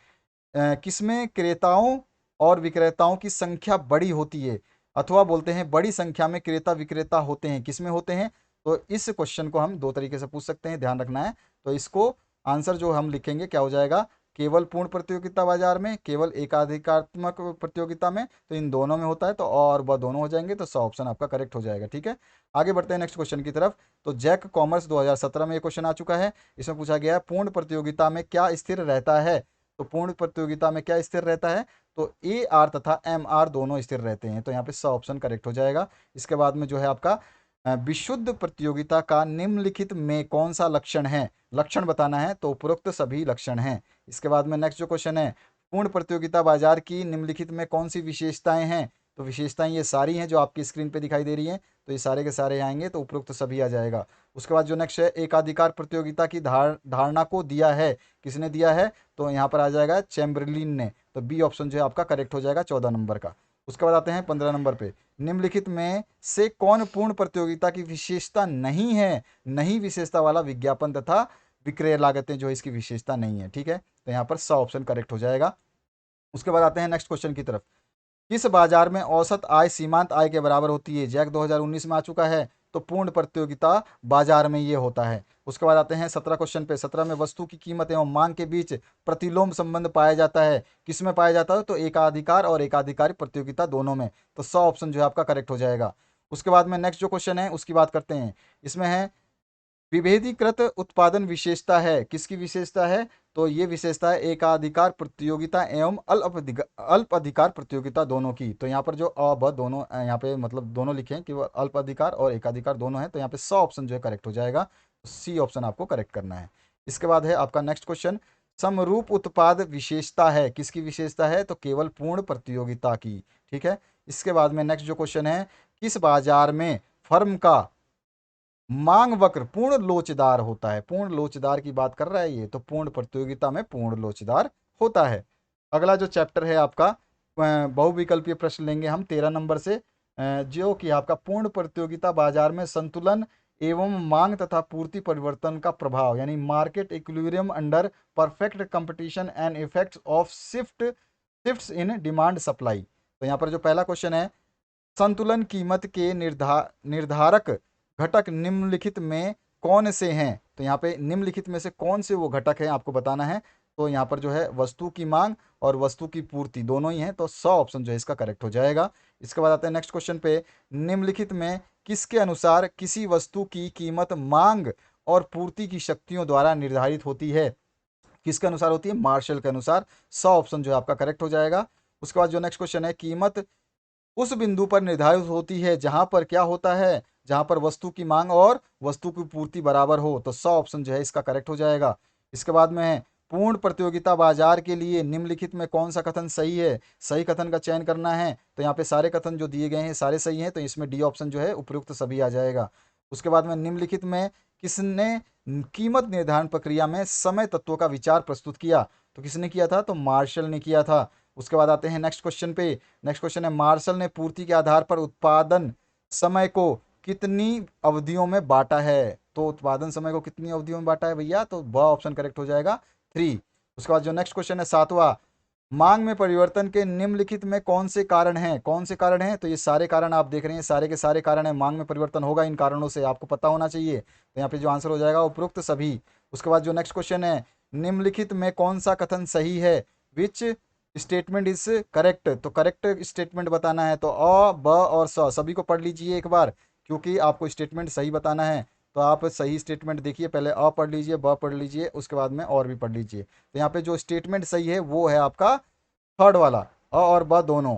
किसमें क्रेताओं और विक्रेताओं की संख्या बड़ी होती है, अथवा बोलते हैं बड़ी संख्या में क्रेता विक्रेता होते हैं, किसमें होते हैं? तो इस क्वेश्चन को हम दो तरीके से पूछ सकते हैं, ध्यान रखना है। तो इसको आंसर जो हम लिखेंगे क्या हो जाएगा? केवल पूर्ण प्रतियोगिता बाजार में, केवल एकाधिकारत्मक प्रतियोगिता में, तो इन दोनों में होता है, तो और वह दोनों हो जाएंगे, तो स ऑप्शन आपका करेक्ट हो जाएगा, ठीक है। आगे बढ़ते हैं नेक्स्ट क्वेश्चन की तरफ। तो जैक कॉमर्स 2017 में ये क्वेश्चन आ चुका है। इसमें पूछा गया है, पूर्ण प्रतियोगिता में क्या स्थिर रहता है? तो पूर्ण प्रतियोगिता में क्या स्थिर रहता है? तो ए आर तथा एम आर दोनों स्थिर रहते हैं, तो यहाँ पे स ऑप्शन करेक्ट हो जाएगा। इसके बाद में जो है आपका विशुद्ध प्रतियोगिता का निम्नलिखित में कौन सा लक्षण है? लक्षण बताना है, तो उपरोक्त सभी लक्षण हैं। इसके बाद में नेक्स्ट जो क्वेश्चन है, पूर्ण प्रतियोगिता बाजार की निम्नलिखित में कौन सी विशेषताएं हैं? तो विशेषताएं ये सारी हैं जो आपकी स्क्रीन पे दिखाई दे रही हैं, तो ये सारे के सारे आएंगे, तो उपरोक्त सभी आ जाएगा। उसके बाद जो नेक्स्ट है, एकाधिकार प्रतियोगिता की धारणा को दिया है, किसने दिया है? तो यहाँ पर आ जाएगा चैम्बरलिन ने, तो बी ऑप्शन जो है आपका करेक्ट हो जाएगा 14 नंबर का। उसके बाद आते हैं 15 नंबर पे, निम्नलिखित में से कौन पूर्ण प्रतियोगिता की विशेषता नहीं है? नहीं विशेषता वाला विज्ञापन तथा विक्रय लागतें जो है इसकी विशेषता नहीं है। ठीक है, तो यहाँ पर स ऑप्शन करेक्ट हो जाएगा। उसके बाद आते हैं नेक्स्ट क्वेश्चन की तरफ। किस बाजार में औसत आय सीमांत आय के बराबर होती है? जैक 2019 में आ चुका है, तो पूर्ण प्रतियोगिता बाजार में ये होता है। उसके बाद आते हैं 17 क्वेश्चन पे। 17 में वस्तु की कीमत एवं मांग के बीच प्रतिलोम संबंध पाया जाता है, किस में पाया जाता है? तो एकाधिकार और एकाधिकारी प्रतियोगिता दोनों में। तो 100 ऑप्शन जो है आपका करेक्ट हो जाएगा। उसके बाद में नेक्स्ट जो क्वेश्चन है उसकी बात करते हैं। इसमें है विभेदीकृत उत्पादन विशेषता है, किसकी विशेषता है? तो ये विशेषता है एकाधिकार प्रतियोगिता एवं अल्प अधिकार प्रतियोगिता दोनों की। तो यहाँ पर जो अ ब दोनों यहाँ पे मतलब दोनों लिखे हैं कि वो अल्प अधिकार और एकाधिकार दोनों है, तो यहाँ पे 100 ऑप्शन जो है करेक्ट हो जाएगा। तो सी ऑप्शन आपको करेक्ट करना है। इसके बाद है आपका नेक्स्ट क्वेश्चन, समरूप उत्पाद विशेषता है, किसकी विशेषता है? तो केवल पूर्ण प्रतियोगिता की। ठीक है, इसके बाद में नेक्स्ट जो क्वेश्चन है, किस बाजार में फर्म का मांग वक्र पूर्ण लोचदार होता है? पूर्ण लोचदार की बात कर रहा है ये, तो पूर्ण प्रतियोगिता में पूर्ण लोचदार होता है। अगला जो चैप्टर है आपका बहुविकल्पीय प्रश्न लेंगे हम 13 नंबर से, जो कि आपका पूर्ण प्रतियोगिता बाजार में संतुलन एवं मांग तथा पूर्ति परिवर्तन का प्रभाव, यानी market equilibrium under perfect competition and effects of shifts in demand supply. तो यहाँ पर जो पहला क्वेश्चन है, संतुलन कीमत के निर्धारक घटक निम्नलिखित में कौन से हैं? तो यहाँ पे निम्नलिखित में से कौन से वो घटक हैं आपको बताना है। तो यहाँ पर जो है वस्तु की मांग और वस्तु की पूर्ति दोनों ही हैं, तो 100 ऑप्शन जो है इसका करेक्ट हो जाएगा। इसके बाद आते हैं नेक्स्ट क्वेश्चन पे, निम्नलिखित में किसके अनुसार किसी वस्तु की कीमत मांग और पूर्ति की शक्तियों द्वारा निर्धारित होती है? किसके अनुसार होती है? मार्शल के अनुसार। 100 ऑप्शन जो है आपका करेक्ट हो जाएगा। उसके बाद जो नेक्स्ट क्वेश्चन है, कीमत उस बिंदु पर निर्धारित होती है जहां पर क्या होता है? जहां पर वस्तु की मांग और वस्तु की पूर्ति बराबर हो। तो 100 ऑप्शन जो है इसका करेक्ट हो जाएगा। इसके बाद में है, पूर्ण प्रतियोगिता बाजार के लिए निम्नलिखित में कौन सा कथन सही है? सही कथन का चयन करना है। तो यहाँ पे सारे कथन जो दिए गए हैं सारे सही हैं, तो इसमें डी ऑप्शन जो है उपयुक्त सभी आ जाएगा। उसके बाद में निम्नलिखित में किसने कीमत निर्धारण प्रक्रिया में समय तत्वों का विचार प्रस्तुत किया? तो किसने किया था? तो मार्शल ने किया था। उसके बाद आते हैं नेक्स्ट क्वेश्चन पे। नेक्स्ट क्वेश्चन है, मार्शल ने पूर्ति के आधार पर उत्पादन समय को कितनी अवधियों में बांटा है? तो उत्पादन समय को कितनी अवधियों में बांटा है भैया? तो ब ऑप्शन करेक्ट हो जाएगा 3। उसके बाद जो नेक्स्ट क्वेश्चन है 7वां, मांग में परिवर्तन के निम्नलिखित में कौन से कारण हैं? कौन से कारण हैं? तो ये सारे कारण आप देख रहे हैं, सारे के सारे कारण हैं, मांग में परिवर्तन होगा इन कारणों से, आपको पता होना चाहिए। तो यहाँ पे जो आंसर हो जाएगा उपयुक्त सभी। उसके बाद जो नेक्स्ट क्वेश्चन है, निम्नलिखित में कौन सा कथन सही है? Which statement is correct? तो करेक्ट स्टेटमेंट बताना है, तो अ ब और स सभी को पढ़ लीजिए एक बार, क्योंकि आपको स्टेटमेंट सही बताना है। तो आप सही स्टेटमेंट देखिए, पहले अ पढ़ लीजिए, ब पढ़ लीजिए, उसके बाद में और भी पढ़ लीजिए। तो यहाँ पे जो स्टेटमेंट सही है वो है आपका थर्ड वाला, अ और ब दोनों।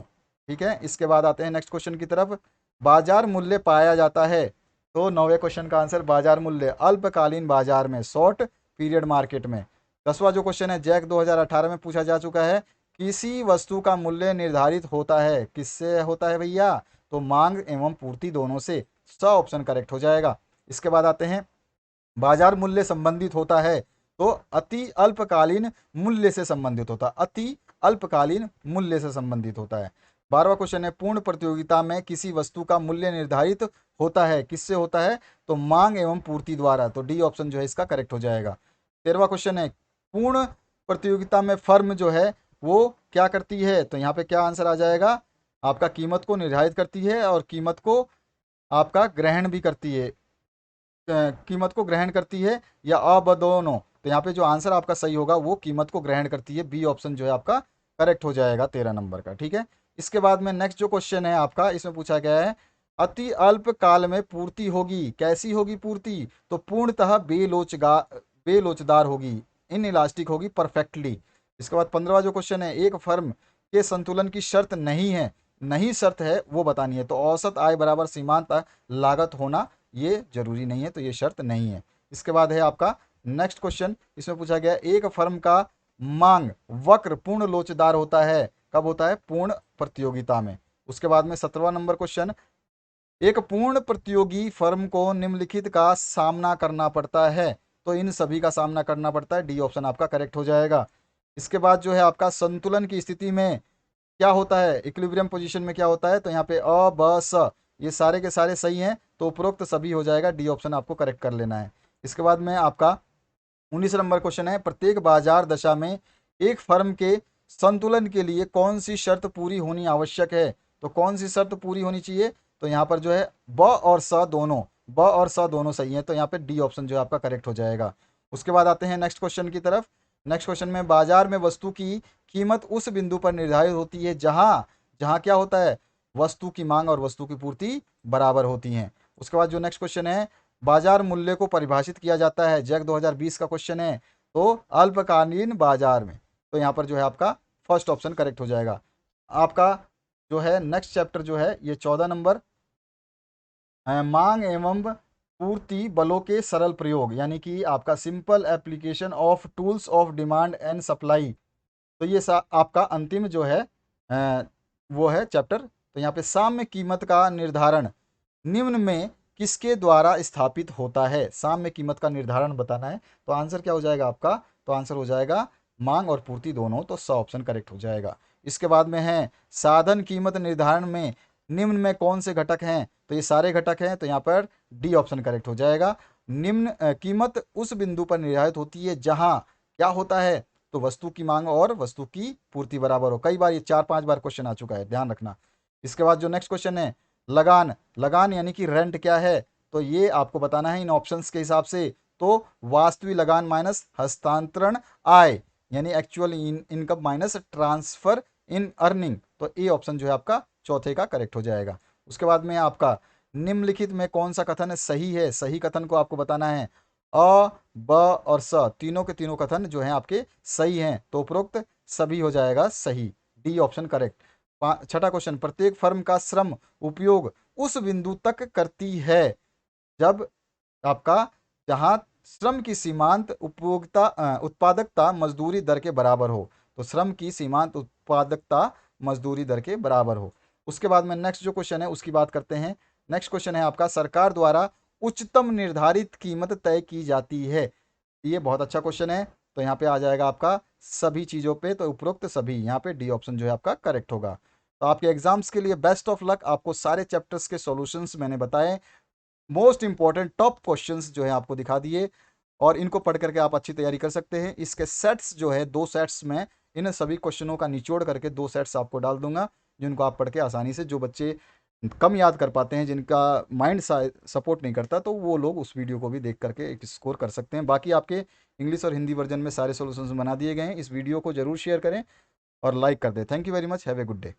ठीक है, इसके बाद आते हैं नेक्स्ट क्वेश्चन की तरफ। बाजार मूल्य पाया जाता है, तो 9वें क्वेश्चन का आंसर बाजार मूल्य अल्पकालीन बाजार में, शॉर्ट पीरियड मार्केट में। 10वां जो क्वेश्चन है, जैक 2018 में पूछा जा चुका है, किसी वस्तु का मूल्य निर्धारित होता है, किससे होता है भैया? तो मांग एवं पूर्ति दोनों से। 100 ऑप्शन करेक्ट हो जाएगा। इसके बाद आते हैं, बाजार मूल्य संबंधित होता है, तो अति अल्पकालीन मूल्य से संबंधित होता है, अति अल्पकालीन मूल्य से संबंधित होता है। 12वां क्वेश्चन है, पूर्ण प्रतियोगिता में किसी वस्तु का मूल्य निर्धारित होता है, किससे होता है? तो मांग एवं पूर्ति द्वारा। तो डी ऑप्शन जो है इसका करेक्ट हो जाएगा। 13वां क्वेश्चन है, पूर्ण प्रतियोगिता में फर्म जो है वो क्या करती है? तो यहाँ पे क्या आंसर आ जाएगा? आपका कीमत को निर्धारित करती है और कीमत को आपका ग्रहण भी करती है, कीमत को ग्रहण करती है या अब दोनों। तो यहाँ पे जो आंसर आपका सही होगा वो कीमत को ग्रहण करती है, बी ऑप्शन जो है आपका करेक्ट हो जाएगा 13 नंबर का। ठीक है, इसके बाद में नेक्स्ट जो क्वेश्चन है आपका, इसमें पूछा गया है, अति अल्प काल में पूर्ति होगी, कैसी होगी पूर्ति? तो पूर्णतः बेलोचदार होगी, इन इलास्टिक होगी, परफेक्टली। इसके बाद 15वां जो क्वेश्चन है, एक फर्म के संतुलन की शर्त नहीं है, नहीं शर्त है वो बतानी है। तो औसत आय बराबर सीमांत लागत होना ये जरूरी नहीं है, तो ये शर्त नहीं है। इसके बाद है आपका नेक्स्ट क्वेश्चन, इसमें पूछा गया, एक फर्म का मांग वक्र पूर्ण लोचदार होता है, कब होता है? पूर्ण प्रतियोगिता में। उसके बाद में 17वां नंबर क्वेश्चन, एक पूर्ण प्रतियोगी फर्म को निम्नलिखित का सामना करना पड़ता है, तो इन सभी का सामना करना पड़ता है, डी ऑप्शन आपका करेक्ट हो जाएगा। इसके बाद जो है आपका, संतुलन की स्थिति में क्या होता है, इक्विलिब्रियम पोजीशन में क्या होता है, तो यहाँ पे अ ब स ये सारे के सारे सही हैं, तो उपरोक्त सभी हो जाएगा, डी ऑप्शन आपको करेक्ट कर लेना है। इसके बाद में आपका 19 नंबर क्वेश्चन है, प्रत्येक बाजार दशा में एक फर्म के संतुलन के लिए कौन सी शर्त पूरी होनी आवश्यक है। तो कौन सी शर्त पूरी होनी चाहिए, तो यहाँ पर जो है ब और स दोनों सही हैं, तो यहाँ पे डी ऑप्शन जो है आपका करेक्ट हो जाएगा। उसके बाद आते हैं नेक्स्ट क्वेश्चन की तरफ। नेक्स्ट क्वेश्चन में बाजार में वस्तु की कीमत उस बिंदु पर निर्धारित होती है जहां जहां क्या होता है, वस्तु की मांग और वस्तु की पूर्ति बराबर होती हैं। उसके बाद जो नेक्स्ट क्वेश्चन है, बाजार मूल्य को परिभाषित किया जाता है, जैक 2020 का क्वेश्चन है, तो अल्पकालीन बाजार में। तो यहाँ पर जो है आपका फर्स्ट ऑप्शन करेक्ट हो जाएगा। आपका जो है नेक्स्ट चैप्टर जो है ये 14 नंबर, मांग एवं पूर्ति बलों के सरल प्रयोग, यानी कि आपका simple application of tools of demand and supply. तो ये आपका अंतिम जो है वो है चैप्टर। तो यहाँ पे साम्य कीमत का निर्धारण निम्न में किसके द्वारा स्थापित होता है, साम्य कीमत का निर्धारण बताना है। तो आंसर क्या हो जाएगा आपका, तो आंसर हो जाएगा मांग और पूर्ति दोनों, तो 100 ऑप्शन करेक्ट हो जाएगा। इसके बाद में है साधन कीमत निर्धारण में निम्न में कौन से घटक हैं, तो ये सारे घटक हैं, तो यहाँ पर डी ऑप्शन करेक्ट हो जाएगा। निम्न कीमत उस बिंदु पर निर्धारित होती है जहां क्या होता है, तो वस्तु की मांग और वस्तु की पूर्ति बराबर हो। कई बार ये 4-5 बार क्वेश्चन आ चुका है, ध्यान रखना। इसके बाद जो नेक्स्ट क्वेश्चन है, लगान, लगान यानी कि रेंट क्या है, तो ये आपको बताना है इन ऑप्शंस के हिसाब से। तो वास्तविक लगान माइनस हस्तांतरण आय, यानी actual income minus transfer in earning, तो ए ऑप्शन जो है आपका चौथे का करेक्ट हो जाएगा। उसके बाद में आपका निम्नलिखित में कौन सा कथन सही है, सही कथन को आपको बताना है। अ ब और स तीनों के तीनों कथन जो हैं आपके सही हैं, तो उपरोक्त सभी हो जाएगा सही, डी ऑप्शन करेक्ट। छठा क्वेश्चन, प्रत्येक फर्म का श्रम उपयोग उस बिंदु तक करती है जब आपका जहां श्रम की सीमांत उपयोगिता उत्पादकता मजदूरी दर के बराबर हो। तो श्रम की सीमांत उत्पादकता मजदूरी दर के बराबर हो। उसके बाद में नेक्स्ट जो क्वेश्चन है उसकी बात करते हैं। नेक्स्ट क्वेश्चन है आपका, सरकार द्वारा उच्चतम निर्धारित कीमत तय की जाती है। ये बहुत अच्छा क्वेश्चन है, तो यहाँ पे आ जाएगा आपका सभी चीज़ों पे, तो उपरोक्त सभी, यहाँ पे डी ऑप्शन जो है आपका करेक्ट होगा। तो आपके एग्जाम्स के लिए बेस्ट ऑफ लक। आपको सारे चैप्टर्स के सॉल्यूशंस मैंने बताए, मोस्ट इंपॉर्टेंट टॉप क्वेश्चंस जो है आपको दिखा दिए, और इनको पढ़ करके आप अच्छी तैयारी कर सकते हैं। इसके सेट्स जो है 2 सेट्स में इन सभी क्वेश्चनों का निचोड़ करके 2 सेट्स आपको डाल दूंगा, जिनको आप पढ़ के आसानी से, जो बच्चे कम याद कर पाते हैं, जिनका माइंड सपोर्ट नहीं करता, तो वो लोग उस वीडियो को भी देख करके एक स्कोर कर सकते हैं। बाकी आपके इंग्लिश और हिंदी वर्जन में सारे सॉल्यूशंस बना दिए गए हैं। इस वीडियो को जरूर शेयर करें और लाइक कर दें। Thank you very much, have a good day.